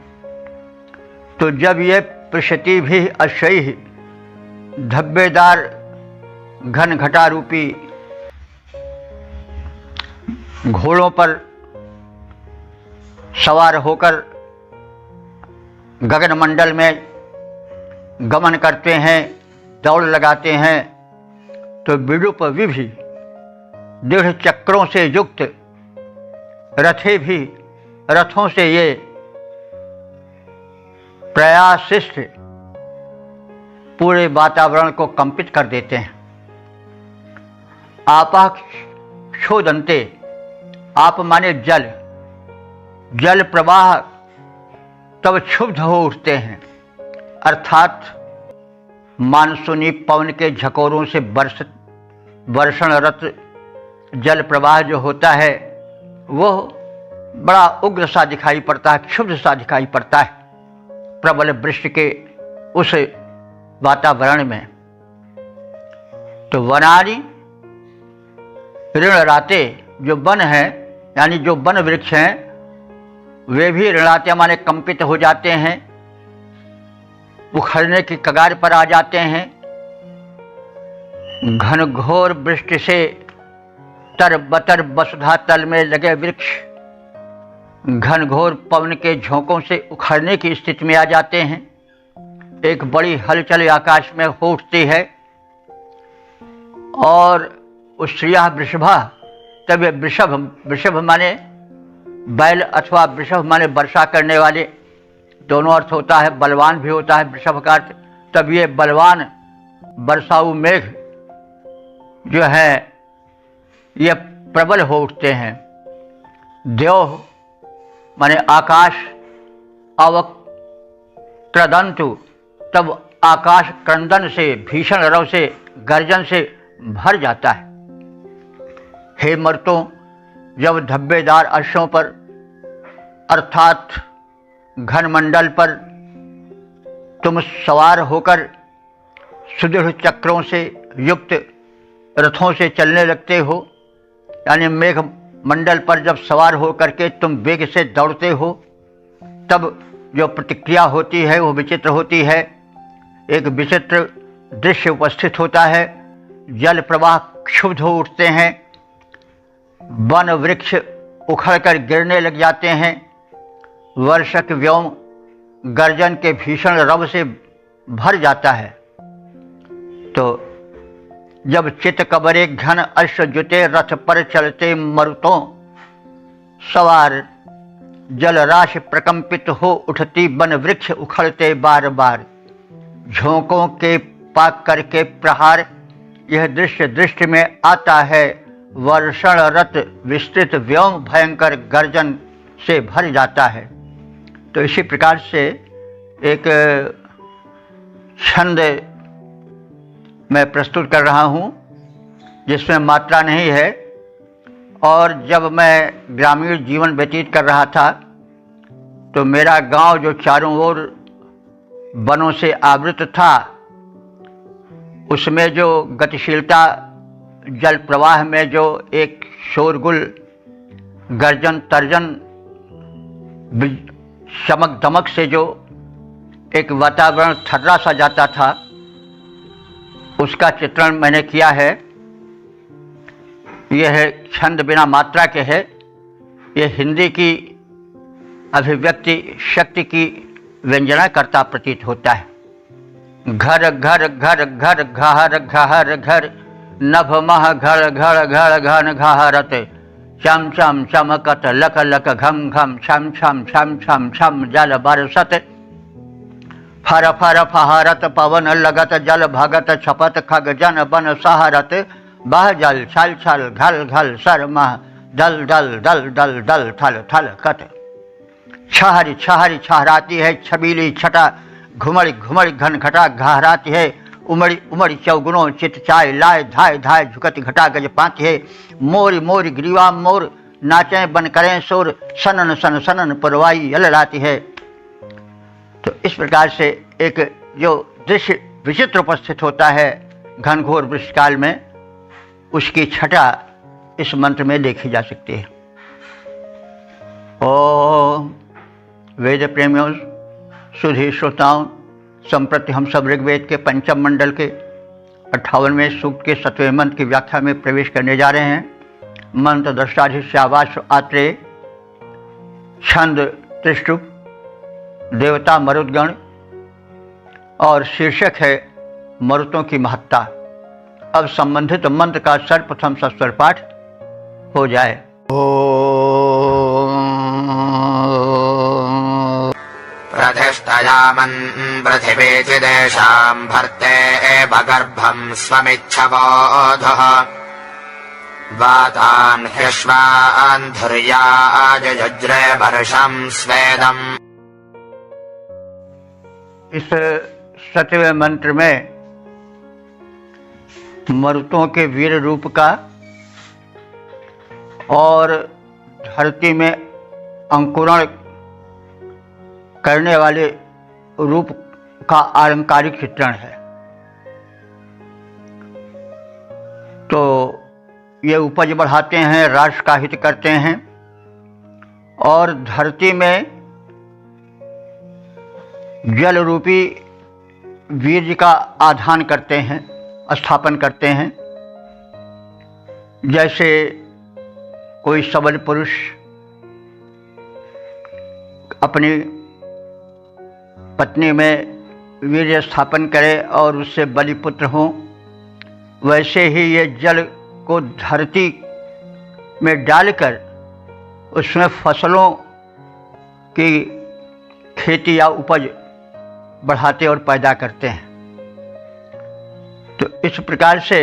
A: तो जब ये पृषति भी अश्वई, धब्बेदार घन घटा रूपी घोड़ों पर सवार होकर गगनमंडल में गमन करते हैं, दौड़ लगाते हैं, तो विरूप विभि दृढ़ चक्रों से युक्त रथे भी रथों से ये प्रयासिष्ठ पूरे वातावरण को कंपित कर देते हैं। आपा क्षोदंते, आप माने जल, जल प्रवाह तब क्षुब्ध हो उठते हैं। अर्थात मानसूनी पवन के झकोरों से वर्षणरत जल प्रवाह जो होता है वो बड़ा उग्र सा दिखाई पड़ता है, क्षुब्ध सा दिखाई पड़ता है प्रबल वृष्टि के उस वातावरण में। तो वनानि ऋणराते, जो वन है यानी जो वन वृक्ष हैं वे भी ऋणाते माने कंपित हो जाते हैं, उखड़ने की कगार पर आ जाते हैं। घनघोर वृष्टि से तर बतर वसुधा तल में लगे वृक्ष घनघोर पवन के झोंकों से उखड़ने की स्थिति में आ जाते हैं। एक बड़ी हलचल आकाश में हो उठती है और उस श्रिया वृषभा, तब वृषभ, वृषभ माने बैल अथवा वृषभ माने वर्षा करने वाले, दोनों अर्थ होता है, बलवान भी होता है वृषभ का अर्थ। तब ये बलवान बरसाऊ मेघ जो है ये प्रबल हो उठते हैं। द्योह माने आकाश, अवक्रदंतु, तब आकाश क्रंदन से, भीषण रव से, गर्जन से भर जाता है। हे मर्तों, जब धब्बेदार अश्वों पर अर्थात घनमंडल पर तुम सवार होकर सुदृढ़ चक्रों से युक्त रथों से चलने लगते हो, यानी मेघ मंडल पर जब सवार होकर के तुम वेग से दौड़ते हो, तब जो प्रतिक्रिया होती है वो विचित्र होती है। एक विचित्र दृश्य उपस्थित होता है। जल प्रवाह क्षुब्ध हो उठते हैं, वन वृक्ष उखड़कर गिरने लग जाते हैं, वर्षक व्योम गर्जन के भीषण रव से भर जाता है। तो जब चित कबरे घन अश्व जुते रथ पर चलते मरुतों सवार, जल राशि प्रकंपित हो उठती वन वृक्ष उखड़ते बार बार, झोंकों के पाक करके प्रहार, यह दृश्य दृष्टि में आता है। वर्षण रत विस्तृत व्योम भयंकर गर्जन से भर जाता है। तो इसी प्रकार से एक छंद मैं प्रस्तुत कर रहा हूँ जिसमें मात्रा नहीं है। और जब मैं ग्रामीण जीवन व्यतीत कर रहा था तो मेरा गांव जो चारों ओर वनों से आवृत था, उसमें जो गतिशीलता, जल प्रवाह में जो एक शोरगुल, गर्जन तर्जन, चमक दमक से जो एक वातावरण थर्रा सा जाता था, उसका चित्रण मैंने किया है। यह है छंद बिना मात्रा के है। यह हिंदी की अभिव्यक्ति शक्ति की व्यंजना करता प्रतीत होता है। घर घर घर घर घहर घहर घर नभ मह घर घर घर घन घहरत चम चम चमकत लक लक घम घम छम छम छम छम छम जल बरसत फर फर फहरत पवन लगत जल भगत छपत खग जन बन सहरत बह जल छल छल घल घल सर मह दल दल दल दल दल थल थल कत छहरी छहरी छहराती है छबीली छटा घुमड़ घुमड़ घन घटा घहराती है उमड़ी उमड़ी चौगुनों चित चाय लाए धाय धाय झुकती घटा गज पाती है मोरी मोरी ग्रीवा मोर नाचे बन करें शोर सनन सन सनन परवाई ललाती है। तो इस प्रकार से एक जो दृश्य विचित्र उपस्थित होता है घनघोर वृष्टिकाल में, उसकी छटा इस मंत्र में देखी जा सकती है। ओम वेद प्रेमियों, सुधी श्रोताओं, संप्रति हम सब ऋग्वेद के पंचम मंडल के 58वें सूक्त के 7वें मंत्र की व्याख्या में प्रवेश करने जा रहे हैं। मंत्र दृष्टाधिश्यावास आत्रेय, छंद त्रिष्टुप, देवता मरुदगण और शीर्षक है मरुतों की महत्ता। अब संबंधित मंत्र का सर्वप्रथम सस्वर पाठ हो जाए।
B: प्रतिष्ठयामन् पृथिवी चिदेशां भर्ते भगर्भं स्वमिच्छबोधः वातान् ह्यश्वान् धुर्याजज्रे वर्षं स्वेदम्।
A: इस 7वें मंत्र में मरुतों के वीर रूप का और धरती में अंकुरण करने वाले रूप का अलंकारिक चित्रण है। तो ये उपज बढ़ाते हैं, राष्ट्र का हित करते हैं और धरती में जल रूपी वीर्य का आधान करते हैं, स्थापन करते हैं। जैसे कोई सबल पुरुष अपनी पत्नी में वीर्य स्थापन करे और उससे बलिपुत्र हों, वैसे ही ये जल को धरती में डालकर उसमें फसलों की खेती या उपज बढ़ाते और पैदा करते हैं। तो इस प्रकार से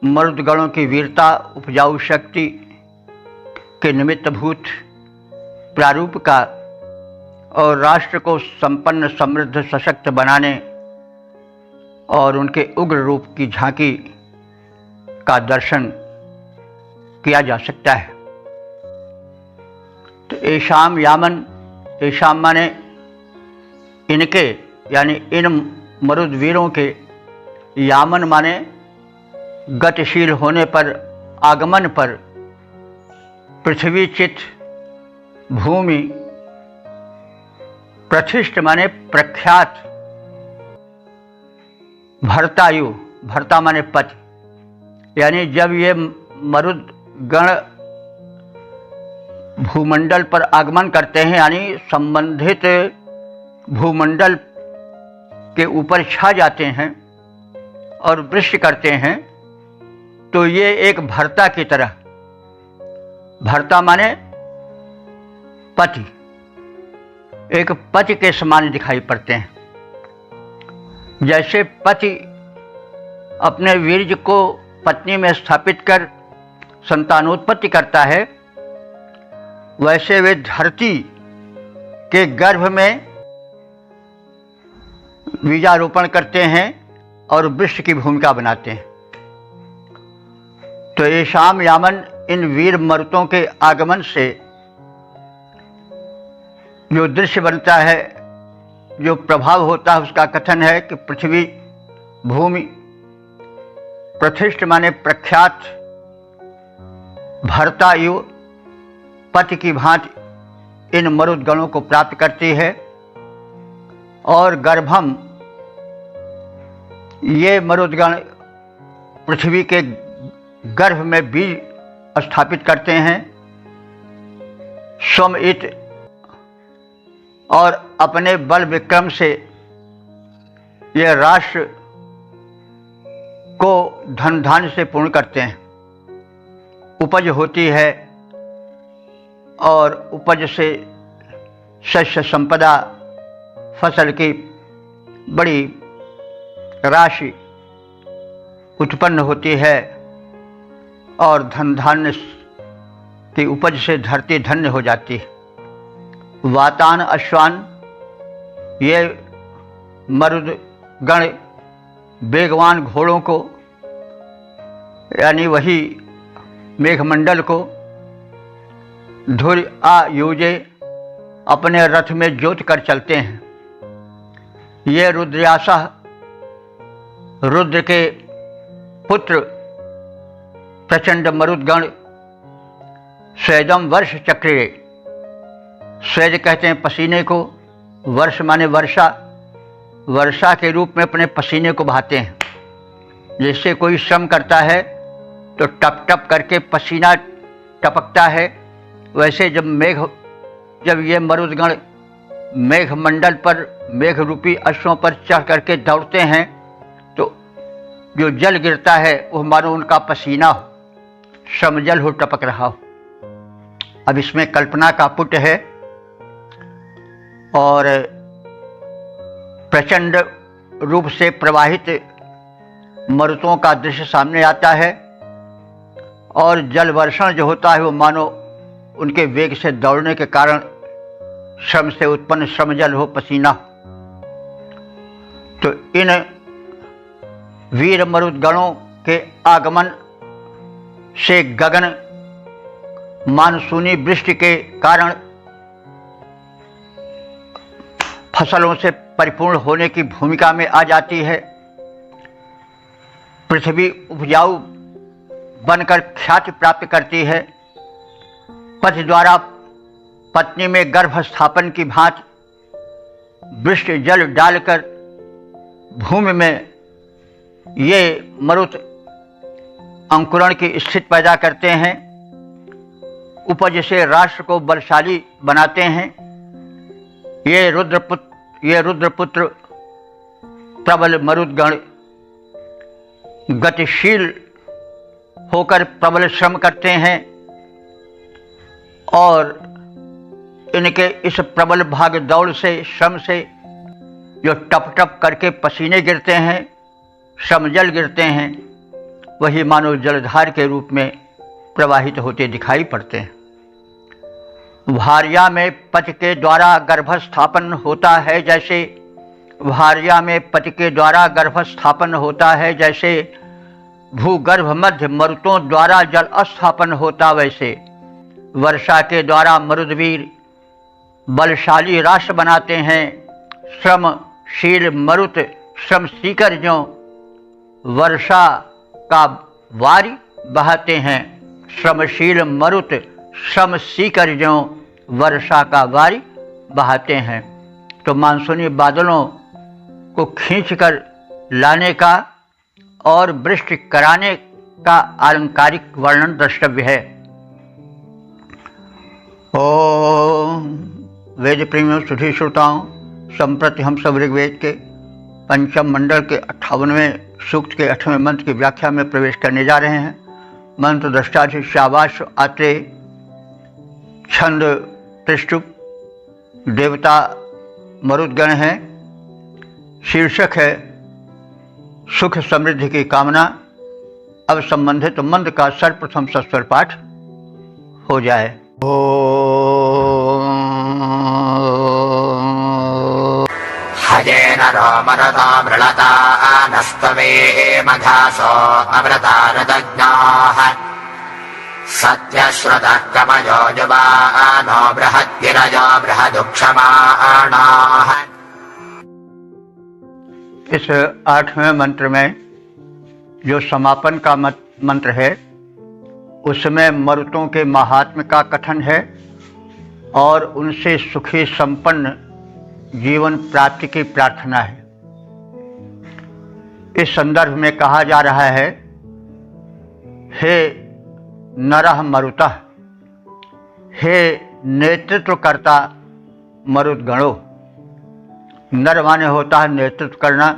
A: मरुदगणों की वीरता, उपजाऊ शक्ति के निमित्तभूत प्रारूप का और राष्ट्र को संपन्न, समृद्ध, सशक्त बनाने और उनके उग्र रूप की झांकी का दर्शन किया जा सकता है। तो ऐशाम यामन, ऐशाम माने इनके, यानी इन मरुद वीरों के, यामन माने गतिशील होने पर, आगमन पर, पृथ्वी चित, भूमि, प्रतिष्ठ माने प्रख्यात, भर्तायु, भर्ता माने पति, यानी जब ये मरुद गण भूमंडल पर आगमन करते हैं, यानी संबंधित भूमंडल के ऊपर छा जाते हैं और वृष्टि करते हैं, तो ये एक भर्ता की तरह, भर्ता माने पति, एक पति के समान दिखाई पड़ते हैं। जैसे पति अपने वीर्य को पत्नी में स्थापित कर संतानोत्पत्ति करता है, वैसे वे धरती के गर्भ में बीजारोपण करते हैं और वृक्ष की भूमिका बनाते हैं। तो ये शाम यामन, इन वीर मरुतों के आगमन से जो दृश्य बनता है, जो प्रभाव होता है, उसका कथन है कि पृथ्वी, भूमि, प्रतिष्ठ माने प्रख्यात, भर्तायु, पति की भांति इन मरुदगणों को प्राप्त करती है और गर्भम, ये मरुदगण पृथ्वी के गर्भ में बीज स्थापित करते हैं, स्वमित और अपने बल विक्रम से ये राष्ट्र को धन धान्य से पूर्ण करते हैं। उपज होती है और उपज से शस्य संपदा, फसल की बड़ी राशि उत्पन्न होती है और धन धान्य की उपज से धरती धन्य हो जाती है। वातान अश्वान, ये मरुद गण वेगवान घोड़ों को यानी वही मेघमंडल को धुर आयुजे अपने रथ में जोत कर चलते हैं। ये रुद्रासा, रुद्र के पुत्र प्रचंड मरुदगण स्वेदम वर्ष चक्रे, स्वेद कहते हैं पसीने को, वर्ष माने वर्षा, वर्षा के रूप में अपने पसीने को बहाते हैं। जैसे कोई श्रम करता है तो टप टप करके पसीना टपकता है, वैसे जब ये मरुदगण मेघमंडल पर मेघ रूपी अश्वों पर चढ़ करके दौड़ते हैं तो जो जल गिरता है वह मानो उनका पसीना हो, श्रमजल हो, टपक रहा हो। अब इसमें कल्पना का पुट है और प्रचंड रूप से प्रवाहित मरुतों का दृश्य सामने आता है और जल वर्षण जो होता है वो मानो उनके वेग से दौड़ने के कारण श्रम से उत्पन्न श्रमजल हो, पसीना हो। तो इन वीर मरुदगणों के आगमन से गगन मानसूनी वृष्टि के कारण फसलों से परिपूर्ण होने की भूमिका में आ जाती है। पृथ्वी उपजाऊ बनकर ख्याति प्राप्त करती है। पति द्वारा पत्नी में गर्भ स्थापन की भांति वृष्टि जल डालकर भूमि में ये मरुत अंकुरण की स्थिति पैदा करते हैं, उपज से राष्ट्र को बलशाली बनाते हैं। ये रुद्रपुत्र प्रबल मरुदगण गतिशील होकर प्रबल श्रम करते हैं और इनके इस प्रबल भाग दौड़ से, श्रम से जो टप टप करके पसीने गिरते हैं, श्रमजल गिरते हैं, वही मानव जलधार के रूप में प्रवाहित होते दिखाई पड़ते हैं। भार्या में पति के द्वारा गर्भस्थापन होता है जैसे, भार्या में पति के द्वारा गर्भस्थापन होता है जैसे भूगर्भ मध्य मरुतों द्वारा जल स्थापन होता, वैसे वर्षा के द्वारा मरुदवीर बलशाली राष्ट्र बनाते हैं। श्रमशील मरुत श्रम सीकर जो वर्षा का वारी बहाते हैं, श्रमशील मरुत श्रम सीकर जो वर्षा का वारी बहाते हैं। तो मानसूनी बादलों को खींचकर लाने का और वृष्टि कराने का अलंकारिक वर्णन द्रष्टव्य है। ओम वेद प्रेमियों, सुधी श्रोताओं, संप्रति हम सब ऋग्वेद के पंचम मंडल के 58वें सूक्त के 8वें मंत्र की व्याख्या में प्रवेश करने जा रहे हैं। मंत्र दृष्टा शाबाश आत्रे, छंद त्रिष्टुप, देवता मरुदगण है, शीर्षक है सुख समृद्धि की कामना। अब संबंधित मंत्र का सर्वप्रथम सस्वर पाठ हो जाए।
B: हजेन रोमरता मृळता नस्तवे मघासो अमृतारदज्ञाः सत्यश्रुतः कमयो जुबानो बृहद्गिरजो बृहदुक्षमाणाः।
A: इस 8वें मंत्र में जो समापन का मंत्र है उसमें मरुतों के महात्म्य का कथन है और उनसे सुखी संपन्न जीवन प्राप्ति की प्रार्थना है। इस संदर्भ में कहा जा रहा है, हे नरः मरुतः, हे नेतृत्वकर्ता मरुद्गणों। नर माने होता है नेतृत्व करना।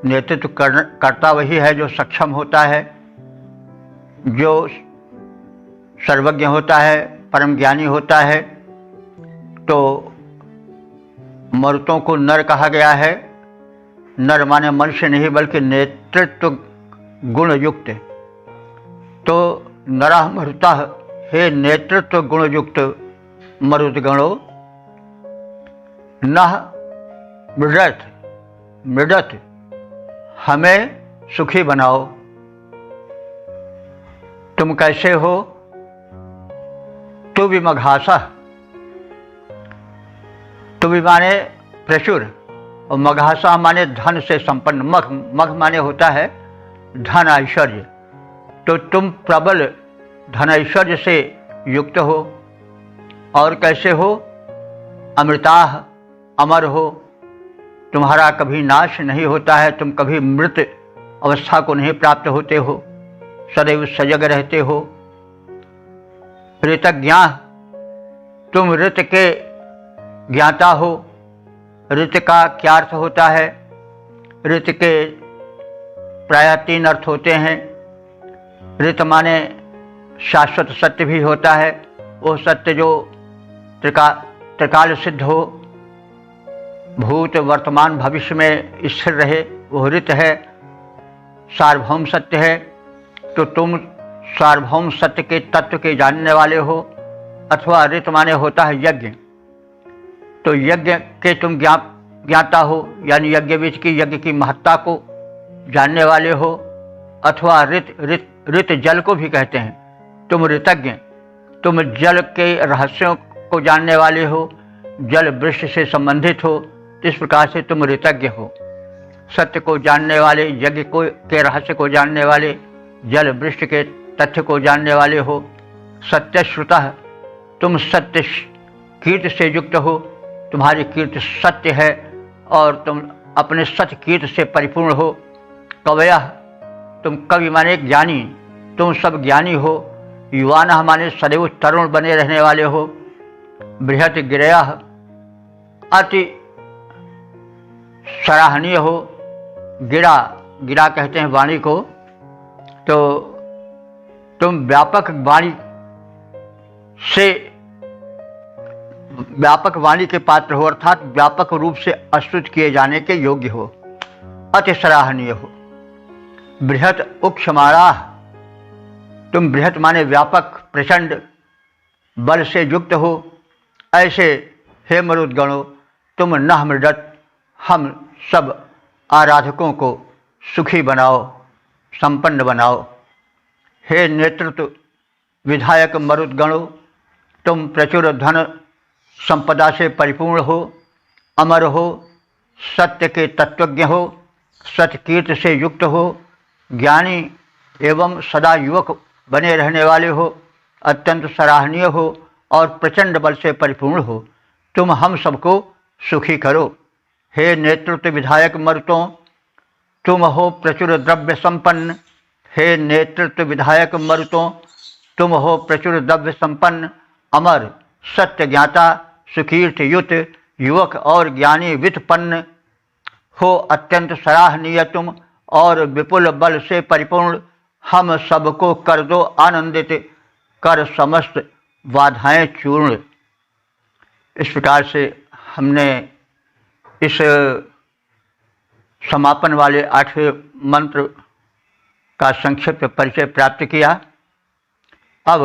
A: नेतृत्व करता वही है जो सक्षम होता है, जो सर्वज्ञ होता है, परम ज्ञानी होता है। तो मरुतों को नर कहा गया है। नर माने मनुष्य नहीं बल्कि नेतृत्व गुण युक्त। तो नरः मरुतः, हे नेतृत्व गुण युक्त मरुद्गणों, नः मृडत, हमें सुखी बनाओ। तुम कैसे हो? तु विमघासः, तु माने प्रचुर और मघासा माने धन से संपन्न। मघ माने होता है धन ऐश्वर्य। तो तुम प्रबल धन ऐश्वर्य से युक्त हो। और कैसे हो? अमृताः, अमर हो। तुम्हारा कभी नाश नहीं होता है, तुम कभी मृत अवस्था को नहीं प्राप्त होते हो, सदैव सजग रहते हो। ऋतज्ञा, तुम ऋत के ज्ञाता हो। ऋत का क्या अर्थ होता है? ऋत के प्रायः 3 अर्थ होते हैं। ऋत माने शाश्वत सत्य भी होता है, वो सत्य जो त्रिकाल सिद्ध हो, भूत वर्तमान भविष्य में स्थिर रहे, वो ऋत है, सार्वभौम सत्य है। तो तुम सार्वभौम सत्य के तत्व के जानने वाले हो। अथवा ऋत माने होता है यज्ञ। तो यज्ञ के तुम ज्ञाता हो, यानी यज्ञ बीज की यज्ञ की महत्ता को जानने वाले हो। अथवा ऋत जल को भी कहते हैं। तुम ऋतज्ञ, तुम जल के रहस्यों को जानने वाले हो, जल वृक्ष से संबंधित हो। इस प्रकार से तुम ऋतज्ञ हो, सत्य को जानने वाले, यज्ञ के रहस्य को जानने वाले, जल वृक्ष के तथ्य को जानने वाले हो। सत्य श्रुतः, तुम सत्य कीर्ति से युक्त हो, तुम्हारी कीर्ति सत्य है और तुम अपने सत्य कीर्ति से परिपूर्ण हो। कवयः, तुम कवि माने ज्ञानी, तुम सब ज्ञानी हो। युवानः माने सदैव तरुण बने रहने वाले हो। बृहत गिरयः, अति सराहनीय हो। गिरा कहते हैं वाणी को। तो तुम व्यापक वाणी के पात्र हो, अर्थात व्यापक रूप से स्तुत किए जाने के योग्य हो, अति सराहनीय हो। बृहत उक्षमाणाः, तुम बृहत माने व्यापक प्रचंड बल से युक्त हो। ऐसे हे मरुद्गणों, तुम नः मृडत, हम सब आराधकों को सुखी बनाओ, संपन्न बनाओ। हे नेतृत्व विधायक मरुद्गणों, तुम प्रचुर धन संपदा से परिपूर्ण हो, अमर हो, सत्य के तत्वज्ञ हो, सत्य कीर्ति से युक्त हो, ज्ञानी एवं सदा युवक बने रहने वाले हो, अत्यंत सराहनीय हो और प्रचंड बल से परिपूर्ण हो। तुम हम सबको सुखी करो। हे नेतृत्व विधायक मरुतों, तुम हो प्रचुर द्रव्य संपन्न। हे नेतृत्व विधायक मरुतों, तुम हो प्रचुर द्रव्य संपन्न, अमर, सत्य ज्ञाता, सुकीर्त युत, युवक और ज्ञानी वित्तपन्न हो। अत्यंत सराहनीय तुम और विपुल बल से परिपूर्ण। हम सबको कर दो आनंदित, कर समस्त बाधाएं चूर्ण। इस प्रकार से हमने इस समापन वाले 8वें मंत्र का संक्षिप्त परिचय प्राप्त किया। अब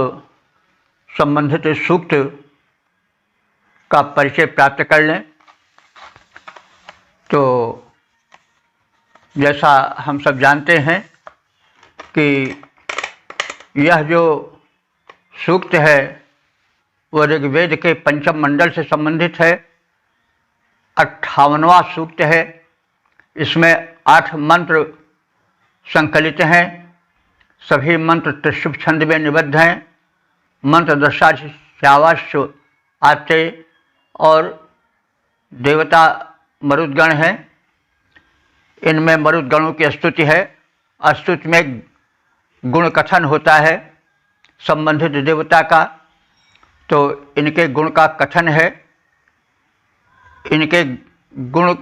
A: संबंधित सूक्त का परिचय प्राप्त कर लें। तो जैसा हम सब जानते हैं कि यह जो सूक्त है वो ऋग्वेद के पंचम मंडल से संबंधित है। 58वां सूक्त है। इसमें 8 मंत्र संकलित हैं। सभी मंत्र त्रिशुभ छंद में निबद्ध हैं। मंत्र दशा श्यावाश्च आते और देवता मरुद्गण हैं। इनमें मरुद्गणों की स्तुति है। स्तुति में गुण कथन होता है संबंधित देवता का, तो इनके गुण का कथन है। इनके गुण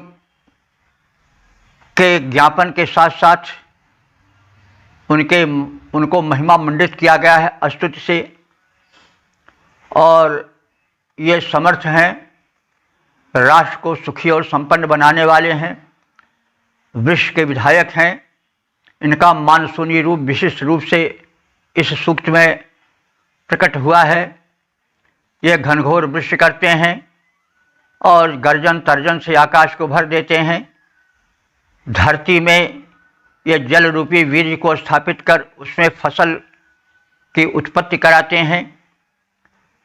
A: के ज्ञापन के साथ साथ उनको महिमा मंडित किया गया है स्तुति से। और ये समर्थ हैं, राष्ट्र को सुखी और संपन्न बनाने वाले हैं, विश्व के विधायक हैं। इनका मानसूनी रूप विशिष्ट रूप से इस सूक्त में प्रकट हुआ है। ये घनघोर वृष्टि करते हैं और गर्जन तर्जन से आकाश को भर देते हैं। धरती में ये जल रूपी वीर्य को स्थापित कर उसमें फसल की उत्पत्ति कराते हैं।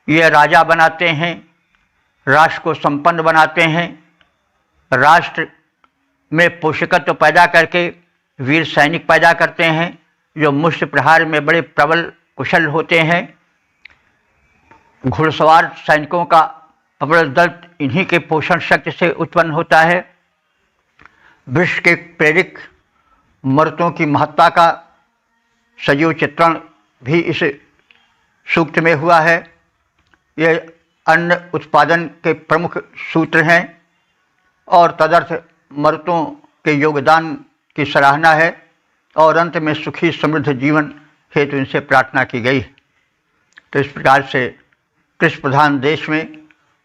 A: ये राजा बनाते हैं, राष्ट्र को संपन्न बनाते हैं, राष्ट्र में पोषकत्व पैदा करके वीर सैनिक पैदा करते हैं जो मुष्ट प्रहार में बड़े प्रबल कुशल होते हैं। घुड़सवार सैनिकों का प्रबल दल इन्हीं के पोषण शक्ति से उत्पन्न होता है। विश्व के प्रेरक मर्तों की महत्ता का सजीव चित्रण भी इस सूक्त में हुआ है। ये अन्न उत्पादन के प्रमुख सूत्र हैं और तदर्थ मर्तों के योगदान की सराहना है और अंत में सुखी समृद्ध जीवन हेतु इनसे प्रार्थना की गई। तो इस प्रकार से कृषि प्रधान देश में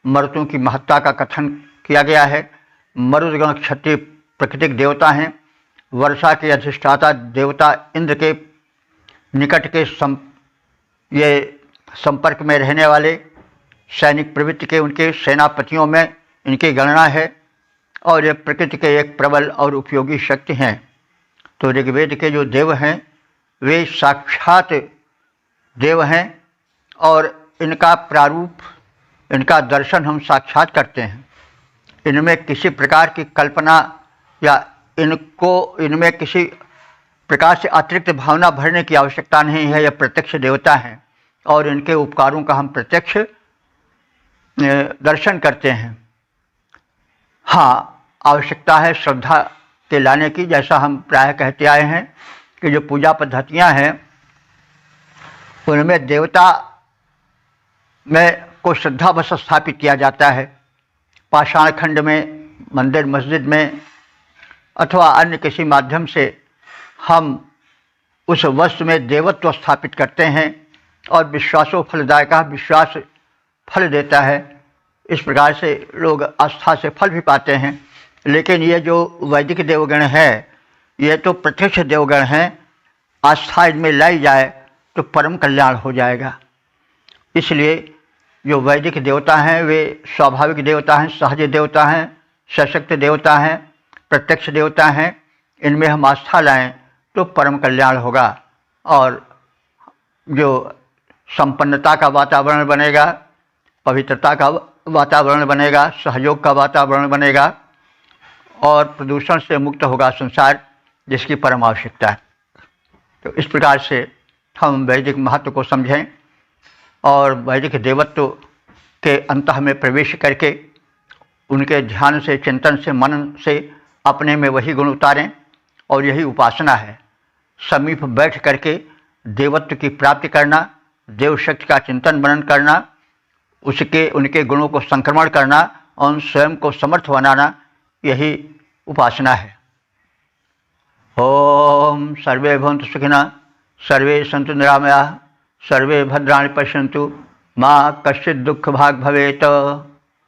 A: मर्तों की महत्ता का कथन किया गया है। मरुदगण क्षत्रिय प्राकृतिक देवता हैं। वर्षा के अधिष्ठाता देवता इंद्र के निकट के ये संपर्क में रहने वाले सैनिक प्रवृत्ति के उनके सेनापतियों में इनकी गणना है और ये प्रकृति के एक प्रबल और उपयोगी शक्ति हैं। तो ऋग्वेद के जो देव हैं वे साक्षात देव हैं और इनका प्रारूप, इनका दर्शन हम साक्षात करते हैं। इनमें किसी प्रकार की कल्पना या इनमें किसी प्रकार से अतिरिक्त भावना भरने की आवश्यकता नहीं है। यह प्रत्यक्ष देवता हैं और इनके उपकारों का हम प्रत्यक्ष दर्शन करते हैं। हाँ, आवश्यकता है श्रद्धा के लाने की, जैसा हम प्रायः कहते आए हैं कि जो पूजा पद्धतियाँ हैं उनमें देवता में को श्रद्धावश स्थापित किया जाता है। पाषाण खंड में, मंदिर मस्जिद में अथवा अन्य किसी माध्यम से हम उस वस्तु में देवत्व स्थापित करते हैं और विश्वासो फलदायक, विश्वास फल देता है। इस प्रकार से लोग आस्था से फल भी पाते हैं। लेकिन ये जो वैदिक देवगण है ये तो प्रत्यक्ष देवगण हैं। आस्था इनमें लाई जाए तो परम कल्याण हो जाएगा। इसलिए जो वैदिक देवता हैं वे स्वाभाविक देवता हैं, सहज देवता हैं, सशक्त देवता हैं, प्रत्यक्ष देवता हैं। इनमें हम आस्था लाएं तो परम कल्याण होगा और जो संपन्नता का वातावरण बनेगा, पवित्रता का वातावरण बनेगा, सहयोग का वातावरण बनेगा और प्रदूषण से मुक्त होगा संसार, जिसकी परम आवश्यकता है। तो इस प्रकार से हम वैदिक महत्व को समझें और वैदिक देवत्व के अंतः में प्रवेश करके उनके ध्यान से, चिंतन से, मनन से अपने में वही गुण उतारें। और यही उपासना है, समीप बैठ करके देवत्व की प्राप्ति करना, देव शक्ति का चिंतन मनन करना, उनके गुणों को संक्रमण करना और स्वयं को समर्थ बनाना, यही उपासना है। ओम सर्वे भवन्तु सुखिनः, सर्वे सन्तु निरामयाः, सर्वे भद्राणि पश्यन्तु, मां कश्चित् दुःख भाग् भवेत्।